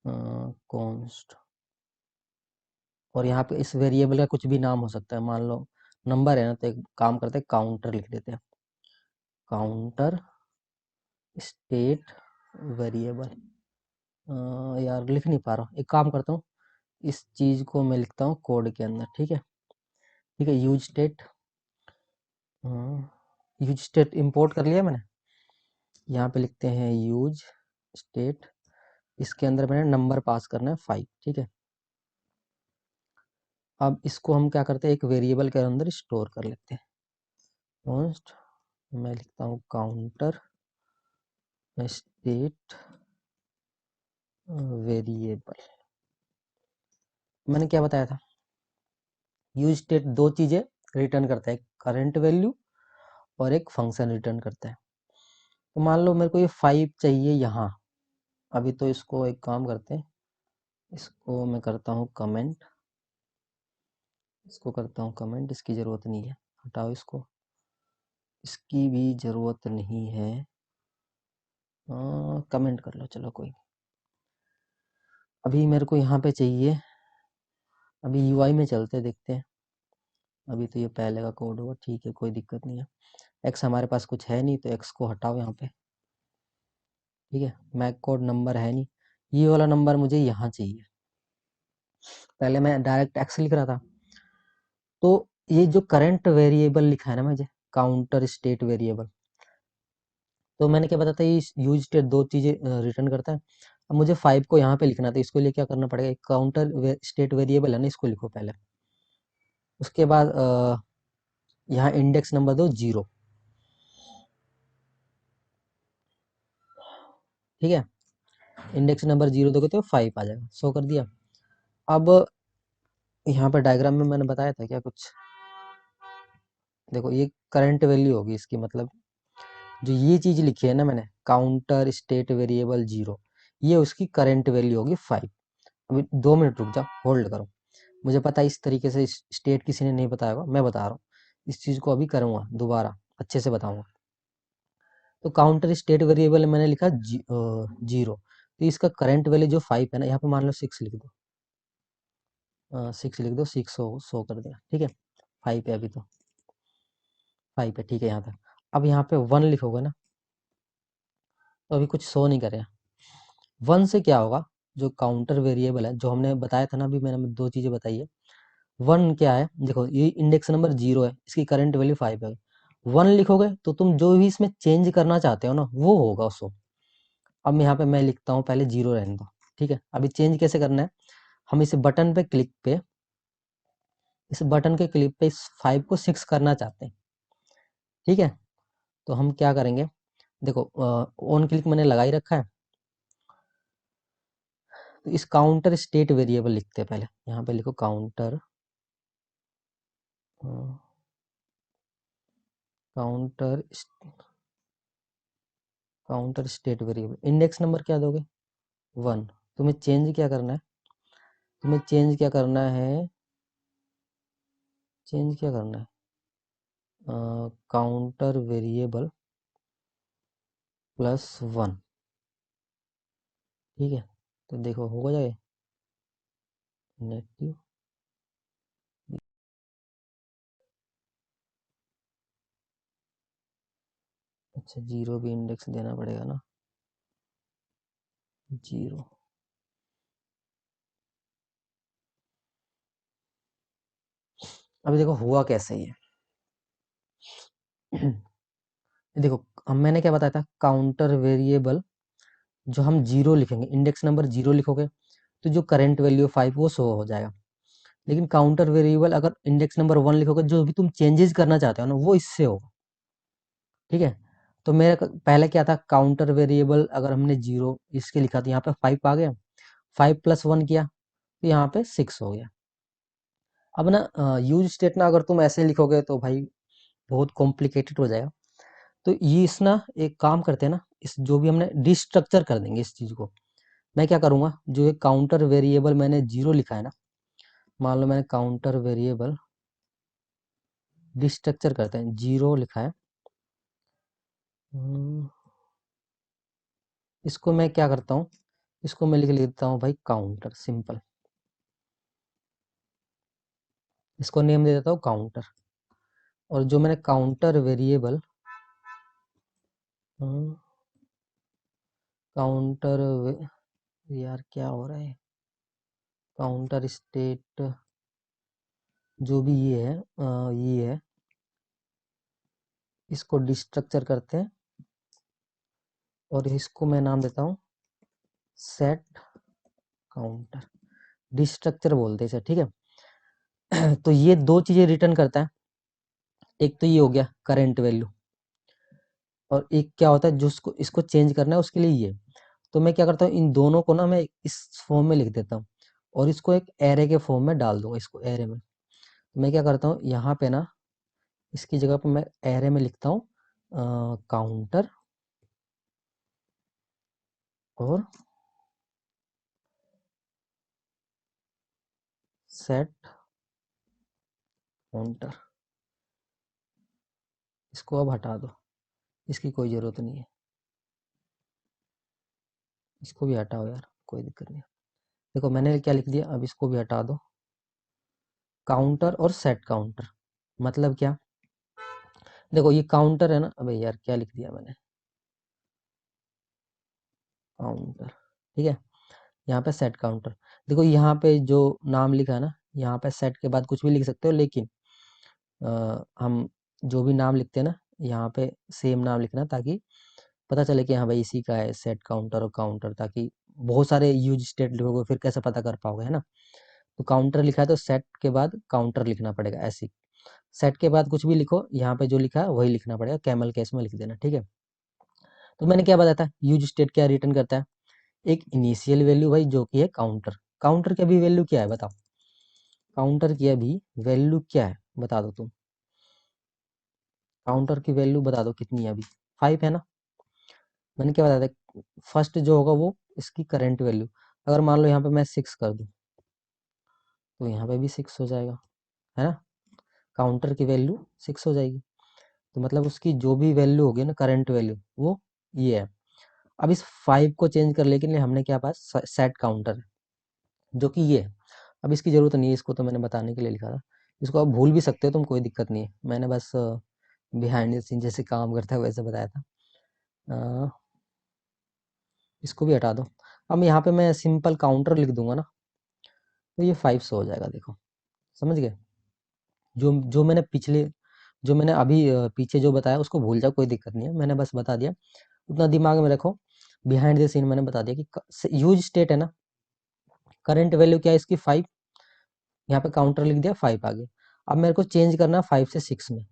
कॉन्स्ट, और यहाँ पे इस वेरिएबल का कुछ भी नाम हो सकता है, मान लो नंबर है ना, तो एक काम करते हैं, काउंटर लिख देते हैं, काउंटर स्टेट वेरिएबल। यार लिख नहीं पा रहा हूँ, एक काम करता हूँ, इस चीज को मैं लिखता हूँ कोड के अंदर, ठीक है। ठीक है, use state, use state import कर लिया मैंने, यहाँ पे लिखते हैं यूज स्टेट, इसके अंदर मैंने नंबर पास करना है 5, ठीक है। अब इसको हम क्या करते हैं, एक वेरिएबल के अंदर स्टोर कर लेते हैं, कॉन्स्ट, मैं लिखता हूँ काउंटर स्टेट वेरिएबल। मैंने क्या बताया था, यूज स्टेट दो चीजें रिटर्न करता है, करंट वैल्यू और एक फंक्शन रिटर्न करता है। तो मान लो मेरे को ये 5 चाहिए यहाँ, अभी तो इसको एक काम करते हैं, इसको मैं करता हूँ कमेंट, इसको करता हूँ कमेंट, इसकी ज़रूरत नहीं है, हटाओ इसको, इसकी भी ज़रूरत नहीं है, कमेंट कर लो, चलो कोई। अभी मेरे को यहाँ पे चाहिए, अभी यूआई में चलते देखते हैं, अभी तो ये पहले का कोड होगा, ठीक है, कोई दिक्कत नहीं है। एक्स हमारे पास कुछ है नहीं, तो एक्स को हटाओ यहाँ पे, ठीक है। मैक कोड नंबर है नहीं, ये वाला नंबर मुझे यहाँ चाहिए, पहले मैं डायरेक्ट एक्स लिख रहा था। तो ये जो करंट वेरिएबल लिखा है ना मुझे, काउंटर स्टेट वेरिएबल, तो मैंने क्या बताया था, ये यूज स्टेट दो चीजें रिटर्न करता है। अब मुझे 5 को यहाँ पे लिखना था, इसके लिए क्या करना पड़ेगा, काउंटर स्टेट वेरिएबल है ना, इसको लिखो पहले, उसके बाद यहाँ इंडेक्स नंबर दो 0, ठीक है। इंडेक्स नंबर 0 दोगे तो 5 आ जाएगा, शो कर दिया। अब यहाँ पर डायग्राम में मैंने बताया था क्या कुछ, देखो ये करंट वैल्यू होगी इसकी, मतलब जो ये चीज लिखी है ना मैंने, काउंटर स्टेट वेरिएबल 0, ये उसकी करंट वैल्यू होगी 5। अभी 2 मिनट रुक जा, होल्ड करो, मुझे पता है इस तरीके से स्टेट किसी ने नहीं बताया होगा, मैं बता रहा हूँ, इस चीज को अभी करूँगा दोबारा, अच्छे से बताऊंगा। तो काउंटर स्टेट वेरिएबल मैंने लिखा 0, तो इसका करंट वैल्यू जो 5 है ना, यहाँ पे मान लो 6 लिख दो, 6 लिख दो, 6 शो कर दिया, ठीक है। 5 है अभी तो, 5 है, ठीक है यहाँ तक। अब यहाँ पे 1 लिखोगे ना, तो अभी कुछ शो नहीं करेगा। 1 से क्या होगा, जो काउंटर वेरिएबल है, जो हमने बताया था ना, अभी मैंने दो चीजें बताई है। 1 क्या है, देखो ये इंडेक्स नंबर 0 है, इसकी करंट वैल्यू 5 है। 1 लिखोगे तो तुम जो भी इसमें चेंज करना चाहते हो ना, वो होगा उसको। अब यहाँ पे मैं लिखता हूँ, पहले 0 रहने दो, ठीक है। अभी चेंज कैसे करना है, हम इस बटन पे क्लिक पे, इस बटन के क्लिक पे इस 5 को 6 करना चाहते हैं, ठीक है। तो हम क्या करेंगे, देखो ऑन क्लिक मैंने लगा ही रखा है, तो इस काउंटर स्टेट वेरिएबल लिखते हैं पहले, यहाँ पे लिखो counter, counter counter state variable, index number क्या दोगे, 1। तुम्हें चेंज क्या करना है, तुम्हें चेंज क्या करना है, चेंज क्या करना है, काउंटर वेरिएबल +1, ठीक है। तो देखो हो जाए नेगेटिव, अच्छा 0 भी इंडेक्स देना पड़ेगा ना, 0। अभी देखो हुआ कैसे ये देखो, अब मैंने क्या बताया था, काउंटर वेरिएबल जो हम जीरो लिखेंगे, इंडेक्स नंबर जीरो लिखोगे तो जो करंट वैल्यू 5 वो शो हो जाएगा। लेकिन काउंटर वेरिएबल अगर इंडेक्स नंबर 1 लिखोगे, जो भी तुम चेंजेस करना चाहते हो ना वो इससे होगा। ठीक है, तो मेरा पहले क्या था, काउंटर वेरिएबल अगर हमने जीरो इसके लिखा तो यहाँ पे 5 आ गया, 5 प्लस 1 किया तो यहाँ पे 6 हो गया। अब ना यूज स्टेट ना अगर तुम ऐसे लिखोगे तो भाई बहुत कॉम्प्लिकेटेड हो जाएगा। तो ये इस ना एक काम करते हैं ना, इस जो भी हमने डिस्ट्रक्चर कर देंगे इस चीज को। मैं क्या करूंगा, जो एक काउंटर वेरिएबल मैंने जीरो लिखा है ना, मान लो मैंने काउंटर वेरिएबल डिस्ट्रक्चर करते हैं, जीरो लिखा है। हम्म, इसको मैं क्या करता हूँ, इसको मैं लिख लेता हूँ भाई काउंटर, सिंपल। इसको नेम दे देता हूँ काउंटर। और जो मैंने काउंटर वेरिएबल काउंटर यार क्या हो रहा है, काउंटर स्टेट जो भी ये है, ये है, इसको डिस्ट्रक्चर करते हैं और इसको मैं नाम देता हूँ सेट काउंटर, डिस्ट्रक्चर बोलते हैं इसे। ठीक है तो ये दो चीजें रिटर्न करता है, एक तो ये हो गया करंट वैल्यू, और एक क्या होता है जो इसको चेंज करना है उसके लिए ये। तो मैं क्या करता हूँ, इन दोनों को ना मैं इस फॉर्म में लिख देता हूँ और इसको एक एरे के फॉर्म में डाल दूंगा, इसको एरे में। तो मैं क्या करता हूँ यहाँ पे ना, इसकी जगह पर मैं एरे में लिखता हूँ काउंटर और सेट काउंटर। इसको अब हटा दो, इसकी कोई ज़रूरत नहीं है। इसको भी हटाओ यार, कोई दिक्कत नहीं है। देखो मैंने क्या लिख दिया, अब इसको भी हटा दो, काउंटर और सेट काउंटर। मतलब क्या, देखो ये काउंटर है ना, अबे यार क्या लिख दिया मैंने, काउंटर। ठीक है, यहाँ पे सेट काउंटर। देखो यहाँ पे जो नाम लिखा है ना, यहाँ पे सेट के बाद कुछ भी लिख सकते हो, लेकिन हम जो भी नाम लिखते हैं ना, यहाँ पे सेम नाम लिखना ताकि पता चले कि हाँ भाई इसी का है सेट काउंटर और काउंटर, ताकि बहुत सारे यूज स्टेट लिखोगे फिर कैसे पता कर पाओगे, है ना। तो काउंटर लिखा है तो सेट के बाद काउंटर लिखना पड़ेगा, ऐसे सेट के बाद कुछ भी लिखो, यहाँ पे जो लिखा है वही लिखना पड़ेगा, कैमल केस में लिख देना। ठीक है, तो मैंने क्या बताया था, यूज स्टेट क्या रिटर्न करता है, एक इनिशियल वैल्यू भाई जो कि है काउंटर। काउंटर की अभी वैल्यू क्या है बताओ, काउंटर की अभी वैल्यू क्या है बता दो तुम, काउंटर की वैल्यू बता दो कितनी है अभी, 5 है ना। मैंने क्या बताया था, फर्स्ट जो होगा वो इसकी करंट वैल्यू, अगर मान लो यहाँ पे मैं 6 कर दूं तो यहाँ पे भी 6 हो जाएगा, है ना। काउंटर की वैल्यू 6 हो जाएगी, तो मतलब उसकी जो भी वैल्यू होगी ना करंट वैल्यू वो ये है। अब इस 5 को चेंज करने के लिए हमने क्या पास सेट काउंटर है, जो कि ये है। अब इसकी जरूरत नहीं है, इसको तो मैंने बताने के लिए लिखा था, इसको आप भूल भी सकते हो तुम, कोई दिक्कत नहीं है, मैंने बस बिहाइंड द सीन जैसे काम करता है वैसे बताया था। अ, इसको भी हटा दो। अब यहाँ पे मैं सिंपल काउंटर लिख दूंगा ना, तो ये 5 हो जाएगा, देखो समझ गए। जो जो मैंने पिछले जो मैंने अभी पीछे जो बताया उसको भूल जाओ, कोई दिक्कत नहीं है, मैंने बस बता दिया, उतना दिमाग में रखो। बिहाइंड द सीन मैंने बता दिया कि यूज स्टेट है ना, करंट वैल्यू क्या है इसकी 5, यहाँ पे काउंटर लिख दिया 5 आ गया। अब मेरे को चेंज करना है 5 से 6 में,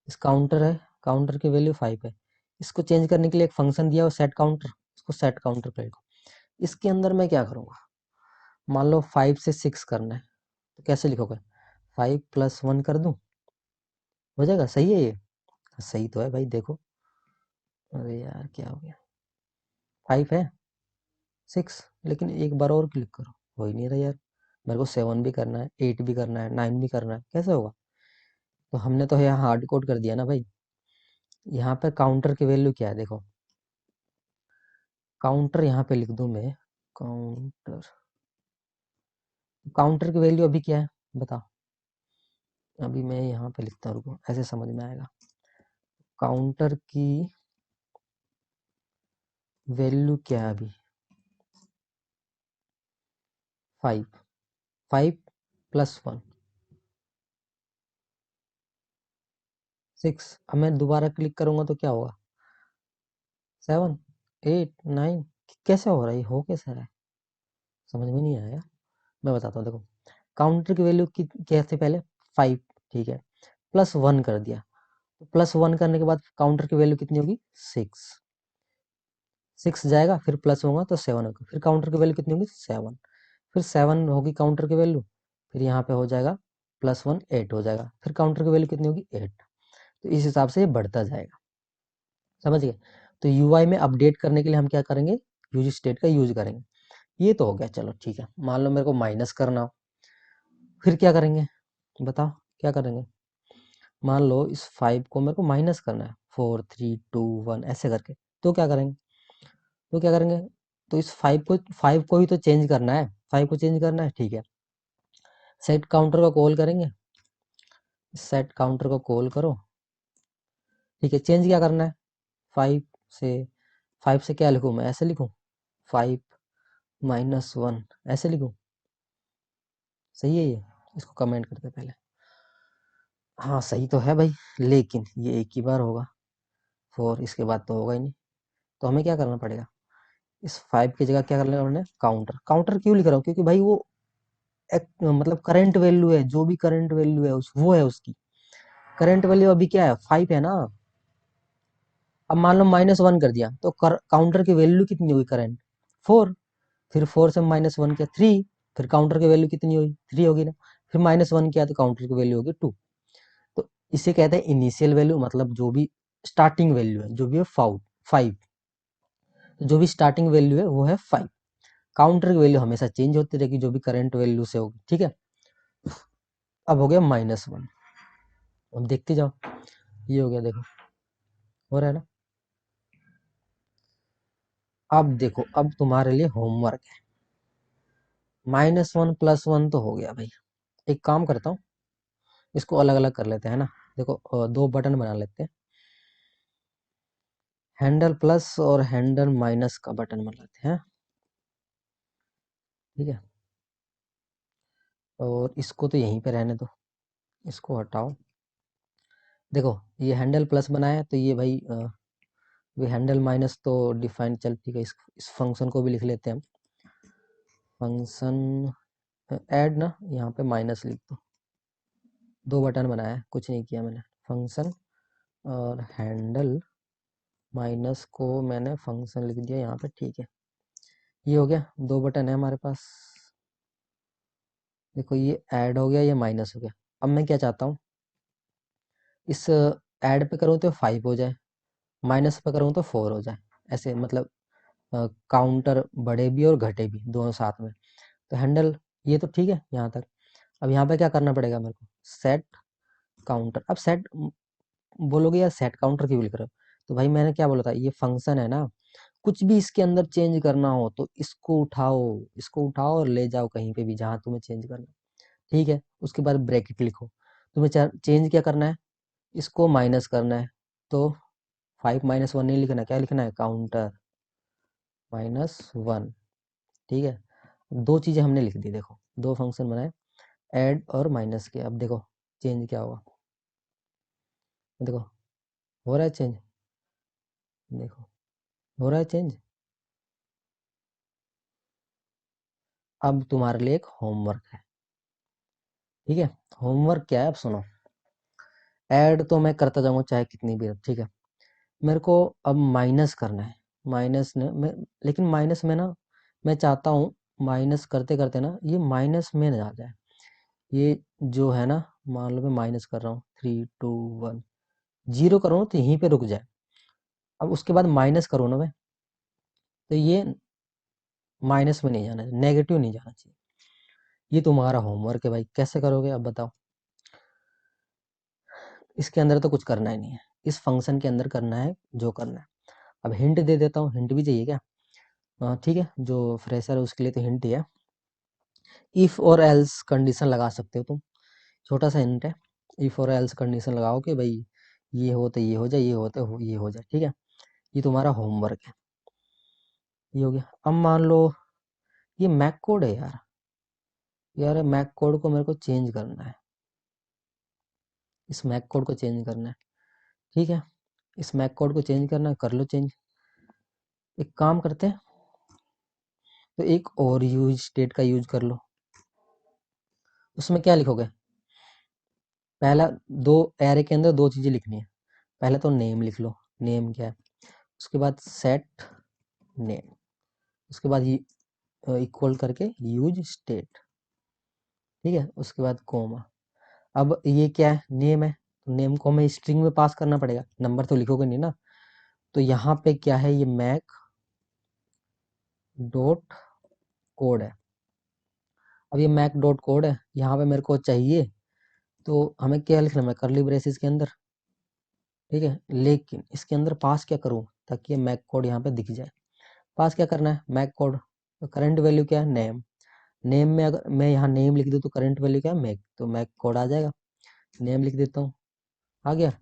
इस काउंटर है, काउंटर की वैल्यू 5 है, इसको चेंज करने के लिए एक फंक्शन दिया हुआ सेट काउंटर, इसको सेट काउंटर करेगा। इसके अंदर मैं क्या करूँगा, मान लो 5 से 6 करना है, तो कैसे लिखोगे, 5 प्लस 1 कर दूं, हो जाएगा, सही है ये, सही तो है भाई देखो। अरे यार क्या हो गया, 5 है, 6, लेकिन एक बार और क्लिक करो, हो ही नहीं रहा यार। मेरे को 7 भी करना है, 8 भी करना है, 9 भी करना है, कैसे होगा। तो हमने तो यहाँ हार्ड कोड कर दिया ना भाई। यहाँ पे काउंटर की वैल्यू क्या है देखो, काउंटर यहाँ पे लिख दूं मैं, काउंटर, काउंटर की वैल्यू अभी क्या है बताओ, अभी मैं यहाँ पे लिखता हूँ, रुको ऐसे समझ में आएगा। काउंटर की वैल्यू क्या है अभी, 5, 5 प्लस 1 6। अब मैं दोबारा क्लिक करूंगा तो क्या होगा, 7 8 9, कैसे हो रहा है, हो कैसे रहा है, समझ में नहीं आया। मैं बताता हूँ, देखो काउंटर की वैल्यू क्या थी पहले, 5, ठीक है, +1 कर दिया, तो +1 करने के बाद काउंटर की वैल्यू कितनी होगी, 6, 6 जाएगा, फिर प्लस होगा तो 7 होगा, फिर काउंटर की वैल्यू कितनी होगी, 7, फिर 7 होगी काउंटर की वैल्यू, फिर यहाँ पे हो जाएगा +1 8 हो जाएगा, फिर काउंटर की वैल्यू कितनी होगी, 8। तो इस हिसाब से ये बढ़ता जाएगा, समझ गए। तो यूआई में अपडेट करने के लिए हम क्या करेंगे, यूज स्टेट का यूज करेंगे। ये तो हो गया, चलो ठीक है। मान लो मेरे को माइनस करना हो, फिर क्या करेंगे, बताओ क्या करेंगे। मान लो इस 5 को मेरे को माइनस करना है, 4 3 2 1 ऐसे करके, तो क्या करेंगे, तो क्या करेंगे, तो इस 5 को ही तो चेंज करना है, 5 को चेंज करना है, ठीक है। सेट काउंटर को कॉल करेंगे, सेट काउंटर को कॉल करो, ठीक है। चेंज क्या करना है, 5 से, 5 से क्या लिखूँ मैं, ऐसे लिखूँ, 5 -1 ऐसे लिखूँ, सही है ये, इसको कमेंट करते पहले। हाँ सही तो है भाई, लेकिन ये एक ही बार होगा, 4 इसके बाद तो होगा ही नहीं। तो हमें क्या करना पड़ेगा, इस 5 की जगह क्या कर लेना हमने, काउंटर। काउंटर क्यों लिख रहा हूँ, क्योंकि भाई वो एक मतलब करंट वैल्यू है, जो भी करंट वैल्यू है वो है उसकी करंट वैल्यू, अभी क्या है, 5 है ना। अब मान लो -1 कर दिया, तो काउंटर की वैल्यू कितनी हुई करंट, 4, फिर 4 से -1 किया, 3, फिर काउंटर की वैल्यू कितनी हुई, 3 होगी ना, फिर -1 किया तो काउंटर की वैल्यू होगी 2। तो इसे कहते हैं इनिशियल वैल्यू, मतलब जो भी स्टार्टिंग वैल्यू है, जो भी है 5, जो भी स्टार्टिंग वैल्यू है वो है 5। काउंटर की वैल्यू हमेशा चेंज होती रहेगी, जो भी करंट वैल्यू से होगी, ठीक है। अब हो गया -1, अब देखते जाओ, ये हो गया, देखो हो रहा है ना। अब देखो, अब तुम्हारे लिए होमवर्क है, -1 +1 तो हो गया भाई। एक काम करता हूँ, इसको अलग अलग कर लेते हैं ना। देखो दो बटन बना लेते हैं, हैंडल प्लस और हैंडल माइनस का बटन बना लेते हैं, ठीक है। और इसको तो यहीं पे रहने दो, इसको हटाओ। देखो ये हैंडल प्लस बनाया है, तो ये भाई ये हैंडल माइनस तो डिफाइन, चल ठीक है, इस फंक्शन को भी लिख लेते हैं हम, फंक्शन ऐड ना, यहाँ पे माइनस लिख दो। दो बटन बनाया है, कुछ नहीं किया मैंने, फंक्शन और हैंडल माइनस को मैंने फंक्शन लिख दिया यहाँ पे, ठीक है। ये हो गया, दो बटन है हमारे पास। देखो ये ऐड हो गया, ये माइनस हो गया। अब मैं क्या चाहता हूँ, इस ऐड पे करूँ तो 5 हो जाए, माइनस पे करूँ तो 4 हो जाए, ऐसे मतलब काउंटर बढ़े भी और घटे भी दोनों साथ में। तो हैंडल ये तो ठीक है यहाँ तक। अब यहाँ पे क्या करना पड़ेगा मेरे को, सेट काउंटर। अब सेट बोलोगे यार, सेट काउंटर क्यों लिख रहे हो, तो भाई मैंने क्या बोला था, ये फंक्शन है ना, कुछ भी इसके अंदर चेंज करना हो तो इसको उठाओ और ले जाओ कहीं पे भी जहां तुम्हें चेंज करना, ठीक है। उसके बाद ब्रैकेट लिखो, तुम्हें चेंज क्या करना है, इसको माइनस करना है, तो 5 -1 नहीं लिखना, क्या लिखना है, काउंटर -1, ठीक है। दो चीजें हमने लिख दी, देखो दो फंक्शन बनाए, ऐड और माइनस के। अब देखो चेंज क्या होगा, देखो हो रहा है चेंज, देखो हो रहा है चेंज। अब तुम्हारे लिए एक होमवर्क है, ठीक है। होमवर्क क्या है, अब सुनो। ऐड तो मैं करता जाऊंगा चाहे कितनी भी, ठीक है। मेरे को अब माइनस करना है, माइनस ने मैं, लेकिन माइनस में ना, मैं चाहता हूँ माइनस करते करते ना ये माइनस में ना आ जाए, ये जो है ना, मान लो मैं माइनस कर रहा हूँ, 3 2 1, जीरो करूँ तो यहीं पे रुक जाए। अब उसके बाद माइनस करूँ ना मैं, तो ये माइनस में नहीं जाना चाहिए, नेगेटिव नहीं जाना चाहिए। ये तुम्हारा होमवर्क है भाई, कैसे करोगे अब बताओ। इसके अंदर तो कुछ करना ही नहीं है, इस फंक्शन के अंदर करना है जो करना है। अब हिंट दे देता हूँ, हिंट भी चाहिए क्या, ठीक है, जो फ्रेशर है उसके लिए तो हिंट ही है। इफ और एल्स कंडीशन लगा सकते हो तुम, छोटा सा हिंट है। इफ और एल्स कंडीशन लगाओ कि भाई ये हो तो ये हो जाए, ये हो तो ये हो जाए, ठीक है। ये तुम्हारा होमवर्क है, ये हो गया। अब मान लो ये मैक कोड है यार, यार मैक कोड को मेरे को चेंज करना है, इस मैक कोड को चेंज करना है, ठीक है। इस मैक कोड को चेंज करना है, कर लो चेंज। एक काम करते हैं, तो एक और यूज स्टेट का यूज कर लो। उसमें क्या लिखोगे? पहला दो एरे के अंदर दो चीजें लिखनी है। पहले तो नेम लिख लो, नेम क्या है। उसके बाद सेट नेम, उसके बाद इक्वल करके यूज स्टेट, ठीक है। उसके बाद कोमा। अब ये क्या है? नेम है, तो नेम को हमें स्ट्रिंग में पास करना पड़ेगा, नंबर तो लिखोगे नहीं ना। तो यहाँ पे क्या है? ये मैक डॉट कोड है। अब ये मैक डॉट कोड है, यहाँ पे मेरे को चाहिए, तो हमें क्या लिखना है? करली ब्रेसेस के अंदर, ठीक है। लेकिन इसके अंदर पास क्या करूँ ताकि ये मैक कोड यहाँ पे दिख जाए? पास क्या करना है? मैक कोड। तो करंट वैल्यू क्या है? नेम। नेम में अगर मैं यहाँ नेम लिख दूँ तो करंट वैल्यू क्या है? मैक, तो मैक कोड आ जाएगा। नेम लिख देता हूँ, आ गया।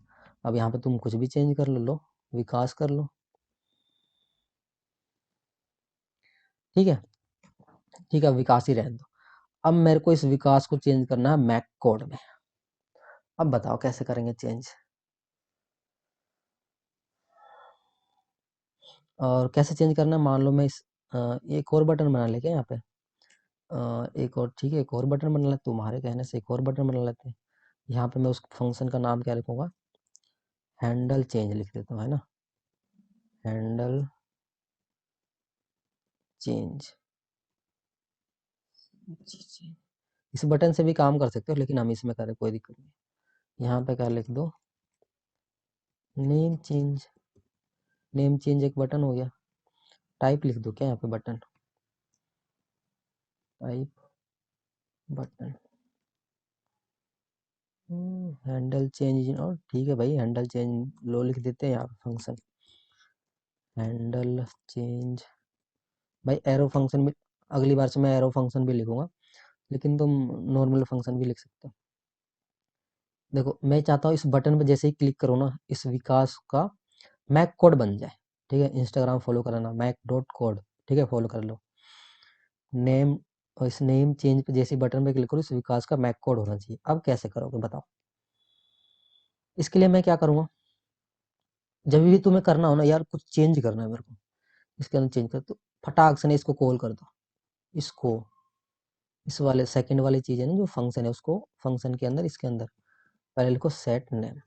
अब यहाँ पे तुम कुछ भी चेंज कर लो, विकास कर लो, ठीक है। ठीक है, विकास ही रहने दो। अब मेरे को इस विकास को चेंज करना है मैक कोड में। अब बताओ कैसे करेंगे चेंज, और कैसे चेंज करना है? मान लो मैं इस एक और बटन बना ले क्या यहाँ पे? एक और, ठीक है, एक और बटन बना लेते, तुम्हारे कहने से एक और बटन बना लेते हैं। यहाँ पे मैं उस फंक्शन का नाम क्या लिखूंगा? हैंडल चेंज लिख देता हूँ, है ना। Handle change. इस बटन से भी काम कर सकते हो, लेकिन हम इसमें करें, कोई दिक्कत नहीं। यहाँ पे क्या लिख दो? Name change. नेम चेंज एक बटन हो गया। टाइप लिख दो क्या यहाँ पे? Button, type button. Handle change, और ठीक है भाई, हैंडल चेंज लो लिख देते हैं यहाँ पे फंक्शन। हैंडल चेंज भाई, एरो फंक्शन में अगली बार से मैं एरो फंक्शन भी लिखूंगा, लेकिन तुम नॉर्मल फंक्शन भी लिख सकते हो। देखो मैं चाहता हूँ इस बटन पे जैसे ही क्लिक करो ना, इस विकास का मैक कोड बन जाए, ठीक है। इंस्टाग्राम फॉलो कराना, मैक डॉट कोड, ठीक है, फॉलो कर लो। नेम, और इस नेम चेंज पे जैसे बटन पे क्लिक करो, इस विकास का मैक कोड होना चाहिए। अब कैसे करोगे बताओ? इसके लिए मैं क्या करूँगा? जब भी तुम्हें करना हो ना यार, कुछ चेंज करना है मेरे को, इसके अंदर चेंज कर, तो फटाक से ना इसको कॉल कर दो। इसको, इस वाले सेकंड वाली चीज है ना जो फंक्शन है, उसको फंक्शन के अंदर, इसके अंदर पहले लिखो सेट नेम।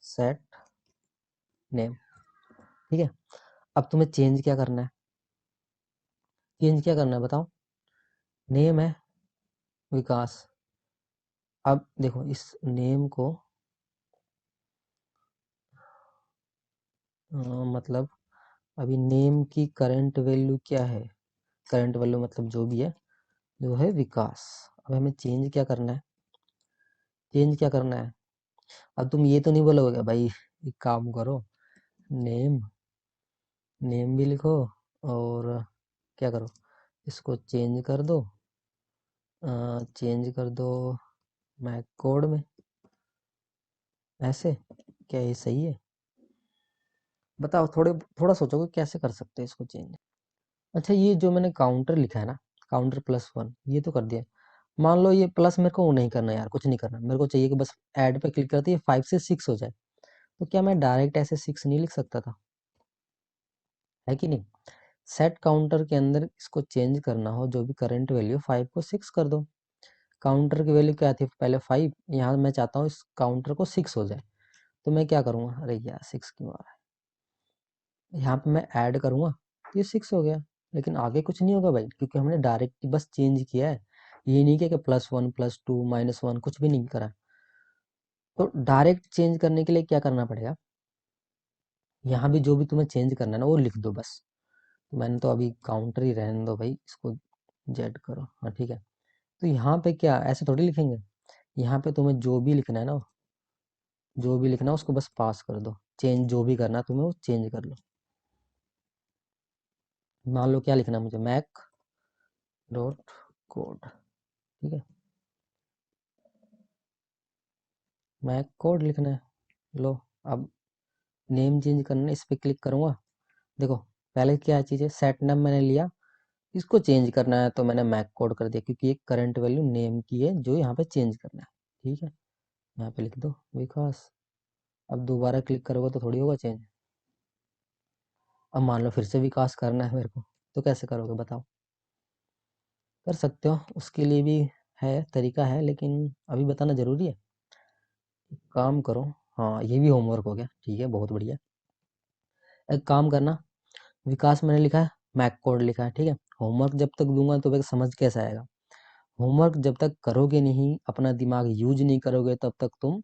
सेट नेम, ठीक है। अब तुम्हें चेंज क्या करना है? चेंज क्या करना है बताओ? नेम है, विकास। अब देखो इस नेम को मतलब अभी नेम की करंट वैल्यू क्या है? करंट वैल्यू मतलब जो भी है, जो है विकास। अब हमें चेंज क्या करना है? चेंज क्या करना है? अब तुम ये तो नहीं बोलोगे भाई एक काम करो, नेम, नेम भी लिखो, और क्या करो, इसको चेंज कर दो, चेंज कर दो मैक कोड में, ऐसे। क्या ये सही है? बताओ, थोड़ा सोचोगे कैसे कर सकते हैं इसको चेंज? अच्छा, ये जो मैंने काउंटर लिखा है ना, काउंटर +1, ये तो कर दिया। मान लो ये प्लस मेरे को नहीं करना यार, कुछ नहीं करना, मेरे को चाहिए कि बस ऐड पे क्लिक करते ही 5 से 6 हो जाए। तो क्या मैं डायरेक्ट ऐसे 6 नहीं लिख सकता था? है कि नहीं? सेट काउंटर के अंदर इसको चेंज करना हो, जो भी करंट वैल्यू 5 को 6 कर दो। काउंटर की वैल्यू क्या थी पहले? 5। यहाँ मैं चाहता हूँ इस काउंटर को 6 हो जाए, तो मैं क्या करूँगा? अरे यार 6 क्यों आ रहा है? यहाँ पे मैं ऐड करूँगा तो ये 6 हो गया, लेकिन आगे कुछ नहीं होगा भाई, क्योंकि हमने डायरेक्ट बस चेंज किया है। ये नहीं किया कि +1 +2 -1, कुछ भी नहीं करा। तो डायरेक्ट चेंज करने के लिए क्या करना पड़ेगा? यहाँ भी जो भी तुम्हें चेंज करना है ना, वो लिख दो बस। तो मैंने तो अभी काउंटर ही रहने दो भाई, इसको जेड करो, हाँ ठीक है। तो यहाँ पे क्या ऐसे थोड़ी लिखेंगे? यहाँ पे तुम्हें जो भी लिखना है ना, जो भी लिखना है उसको बस पास कर दो। चेंज जो भी करना है तुम्हें, वो चेंज कर लो। मान लो क्या लिखना है मुझे? मैक डॉट कोड, ठीक है, मैक कोड लिखना है। लो, अब नेम चेंज करना है, इस पर क्लिक करूँगा। देखो पहले क्या चीज़ है, सेट नेम मैंने लिया, इसको चेंज करना है तो मैंने मैक कोड कर दिया, क्योंकि ये करंट वैल्यू नेम की है जो यहाँ पे चेंज करना है, ठीक है। यहाँ पे लिख दो विकास। अब दोबारा क्लिक करोगे तो थोड़ी होगा चेंज। अब मान लो फिर से विकास करना है मेरे को, तो कैसे करोगे बताओ? कर सकते हो, उसके लिए भी है, तरीका है, लेकिन अभी बताना ज़रूरी है? एक काम करो, हाँ ये भी होमवर्क हो गया, ठीक है बहुत बढ़िया। एक काम करना, विकास मैंने लिखा है, मैक कोड लिखा है, ठीक है। होमवर्क जब तक दूंगा तो फिर समझ कैसे आएगा? होमवर्क जब तक करोगे नहीं, अपना दिमाग यूज नहीं करोगे, तब तक तुम,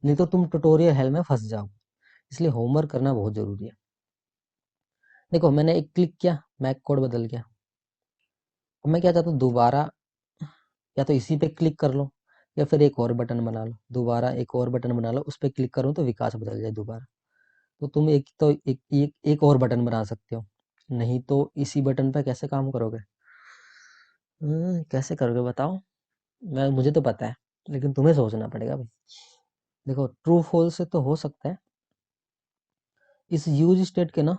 नहीं तो तुम ट्यूटोरियल हेल में फंस जाओ। इसलिए होमवर्क करना बहुत ज़रूरी है। देखो मैंने एक क्लिक किया, मैक कोड बदल गया। अब मैं क्या चाहता हूँ, दोबारा या तो इसी पे क्लिक कर लो, या फिर एक और बटन बना लो, दोबारा एक और बटन बना लो, उस पर क्लिक करूँ तो विकास बदल जाए दोबारा। तो तुम एक और बटन बना सकते हो, नहीं तो इसी बटन पे कैसे काम करोगे? कैसे करोगे बताओ? मुझे तो पता है, लेकिन तुम्हें सोचना पड़ेगा भाई। देखो ट्रू फॉल्स से तो हो सकता है। इस यूज स्टेट के ना,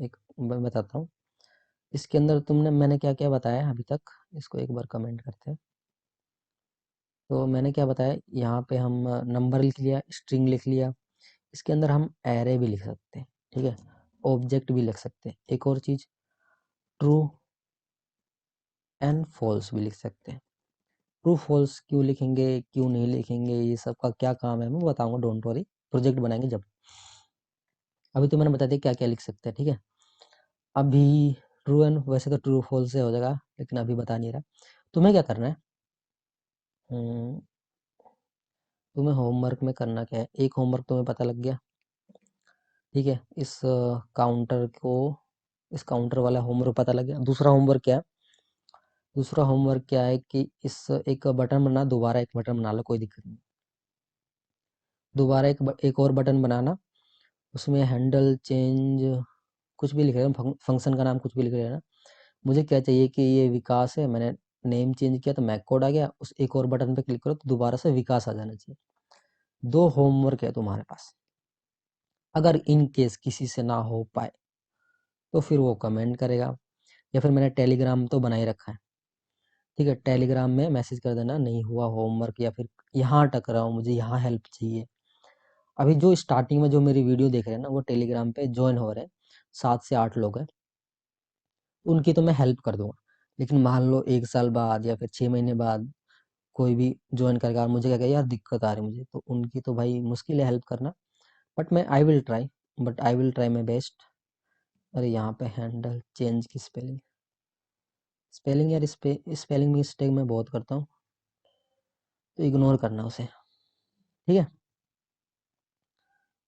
एक बताता हूँ। इसके अंदर मैंने क्या क्या बताया है अभी तक, इसको एक बार कमेंट करते हैं। तो मैंने क्या बताया, यहाँ पे हम नंबर लिख लिया, स्ट्रिंग लिख लिया, इसके अंदर हम एरे भी लिख सकते हैं, ठीक है, ऑब्जेक्ट भी लिख सकते हैं, एक और चीज़ ट्रू एंड फॉल्स भी लिख सकते हैं। ट्रू फॉल्स क्यों लिखेंगे, क्यों नहीं लिखेंगे, ये सब का क्या काम है मैं बताऊंगा, डोंट वरी, प्रोजेक्ट बनाएंगे जब। अभी तो मैंने बता दिया क्या क्या लिख सकते हैं, ठीक है। अभी ट्रू एंड, वैसे तो ट्रू फॉल्स से हो जाएगा, लेकिन अभी बता नहीं रहा। तुम्हें क्या करना है, हम्म, तुम्हें होमवर्क में करना क्या है, एक होमवर्क तुम्हें पता लग गया, ठीक है। इस काउंटर वाला होमवर्क पता लग गया। दूसरा होमवर्क क्या है, दूसरा होमवर्क क्या है कि इस एक बटन बना, दोबारा एक बटन बना लो, कोई दिक्कत नहीं। दोबारा एक और बटन बनाना, उसमें हैंडल चेंज कुछ भी लिख लेना, फंक्शन का नाम कुछ भी लिख लेना। मुझे क्या चाहिए कि ये विकास है, मैंने नेम चेंज किया तो मैक कोड आ गया, उस एक और बटन पे क्लिक करो तो दोबारा से विकास आ जाना चाहिए। दो होमवर्क है तुम्हारे पास। अगर इन केस किसी से ना हो पाए तो फिर वो कमेंट करेगा, या फिर मैंने टेलीग्राम तो बना ही रखा है, ठीक है, टेलीग्राम में मैसेज कर देना नहीं हुआ होमवर्क, या फिर यहाँ अटक रहा हूँ, मुझे यहाँ हेल्प चाहिए। अभी जो स्टार्टिंग में जो मेरी वीडियो देख रहे हैं ना, वो टेलीग्राम पे ज्वाइन हो रहे हैं, 7 से 8 लोग हैं, उनकी तो मैं हेल्प कर दूंगा। लेकिन मान लो 1 साल बाद या फिर 6 महीने बाद कोई भी ज्वाइन करेगा और मुझे क्या यार दिक्कत आ रही है मुझे, तो उनकी तो भाई मुश्किल है हेल्प करना। बट मैं I will try my best. अरे यहाँ पे हैंडल चेंज की स्पेलिंग, यार स्पेलिंग मिस्टेक मैं बहुत करता हूँ, तो इग्नोर करना उसे, ठीक है।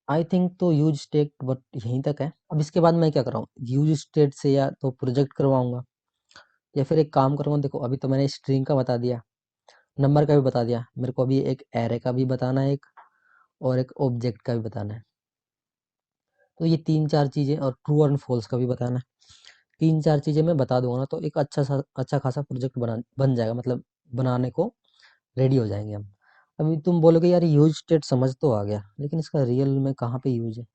आई थिंक तो यूज स्टेट बट यहीं तक है। अब इसके बाद मैं क्या कर रहा हूँ, यूज स्टेट से या तो प्रोजेक्ट करवाऊंगा, या फिर एक काम करूँगा। देखो अभी तो मैंने स्ट्रिंग का बता दिया, नंबर का भी बता दिया, मेरे को अभी एक एरे का भी बताना है, एक और एक ऑब्जेक्ट का भी बताना है। तो ये 3-4 चीज़ें, और ट्रू और फॉल्स का भी बताना है। 3-4 चीज़ें मैं बता दूंगा ना, तो एक अच्छा खासा प्रोजेक्ट बन जाएगा, मतलब बनाने को रेडी हो जाएंगे हम। अभी तुम बोलोगे यार यूज स्टेट समझ तो आ गया, लेकिन इसका रियल में कहाँ पे यूज है,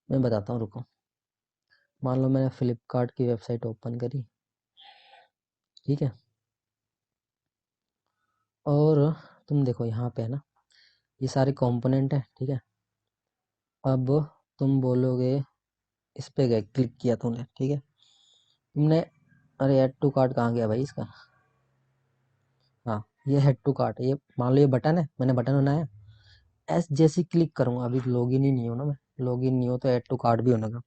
मैं बताता हूँ, रुको। मान लो मैंने फ्लिपकार्ट की वेबसाइट ओपन करी, ठीक है, और तुम देखो यहाँ पे है ना, ये सारे कंपोनेंट है, ठीक है। अब तुम बोलोगे, इस पे गए, क्लिक किया तुमने, ठीक है, तुमने, अरे ऐड टू कार्ट कहाँ गया भाई इसका, हाँ ये हेड टू कार्ट, ये मान लो ये बटन है, मैंने बटन बनाया, एस जैसे क्लिक करूंगा, अभी लॉगिन ही नहीं हो ना मैं, लॉगिन नहीं हो तो ऐड टू कार्ट भी होने का।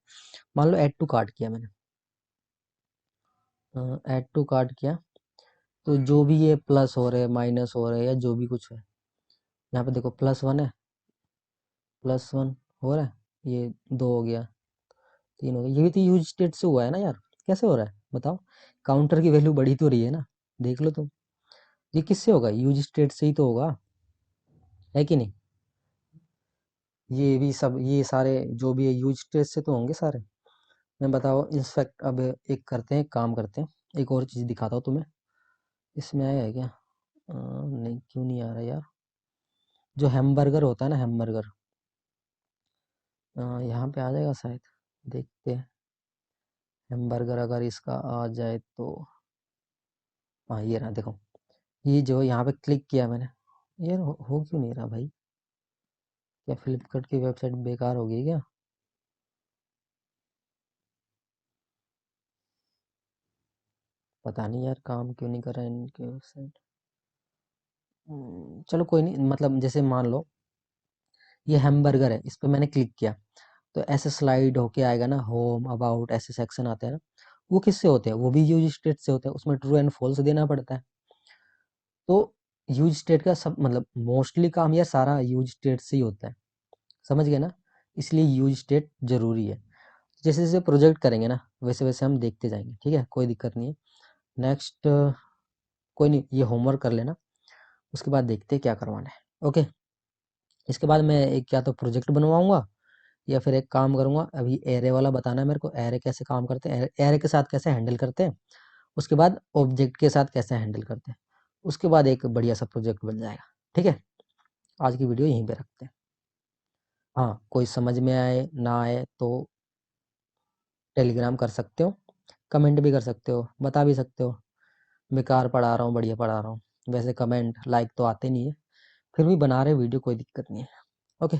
मान लो ऐड टू कार्ट किया मैंने, ऐड टू कार्ट किया, तो जो भी ये प्लस हो रहे हैं, माइनस हो रहे हैं, या जो भी कुछ है, यहाँ पे देखो +1 है, +1 हो रहा है, ये 2 हो गया, 3 हो गया, ये भी तो यूज स्टेट से हुआ है ना यार, कैसे हो रहा है बताओ? काउंटर की वैल्यू बढ़ी तो रही है ना, देख लो तुम, ये किससे होगा, यूज स्टेट से ही तो होगा, है कि नहीं? ये भी सब, ये सारे जो भी है यूज स्टेट से तो होंगे सारे। मैं बताओ इंस्पेक्ट, अब एक करते हैं, काम करते हैं, एक और चीज़ दिखाता हूँ तुम्हें। इसमें आया है क्या? नहीं, क्यों नहीं आ रहा यार? जो हैमबर्गर होता है ना, हैमबर्गर, यहाँ पे आ जाएगा शायद, देखते हैं। हैमबर्गर अगर इसका आ जाए तो, हाँ ये रहा देखो, ये जो यहाँ पे क्लिक किया मैंने, यार हो क्यों नहीं रहा भाई? क्या फ्लिपकार्ट की वेबसाइट बेकार हो गई क्या? पता नहीं यार काम क्यों नहीं कर रहा है इनके वेबसाइट। चलो कोई नहीं, मतलब जैसे मान लो ये हैमबर्गर है, इस पे मैंने क्लिक किया तो ऐसे स्लाइड होके आएगा ना, होम अबाउट ऐसे सेक्शन आते हैं ना। वो किससे होते हैं? वो भी यूज स्टेट से होते हैं, उसमें ट्रू एंड फॉल्स देना पड़ता है। तो यूज स्टेट का सब मतलब मोस्टली काम या सारा यूज स्टेट से ही होता है, समझ गए ना? इसलिए यूज स्टेट जरूरी है। जैसे जैसे प्रोजेक्ट करेंगे ना वैसे वैसे हम देखते जाएंगे, ठीक है, कोई दिक्कत नहीं है। नेक्स्ट, कोई नहीं, ये होमवर्क कर लेना, उसके बाद देखते हैं क्या करवाना है। ओके, इसके बाद मैं एक या तो प्रोजेक्ट बनवाऊंगा या फिर एक काम करूंगा। अभी एरे वाला बताना है मेरे को, एरे कैसे काम करते हैं, एरे के साथ कैसे हैंडल करते हैं, उसके बाद ऑब्जेक्ट के साथ कैसे हैंडल करते हैं, उसके बाद एक बढ़िया सा प्रोजेक्ट बन जाएगा। ठीक है, आज की वीडियो यहीं पे रखते हैं। हाँ, कोई समझ में आए ना आए तो टेलीग्राम कर सकते हो, कमेंट भी कर सकते हो, बता भी सकते हो बेकार पढ़ा रहा हूँ बढ़िया पढ़ा रहा हूँ। वैसे कमेंट लाइक तो आते नहीं है, फिर भी बना रहे वीडियो, कोई दिक्कत नहीं है। ओके।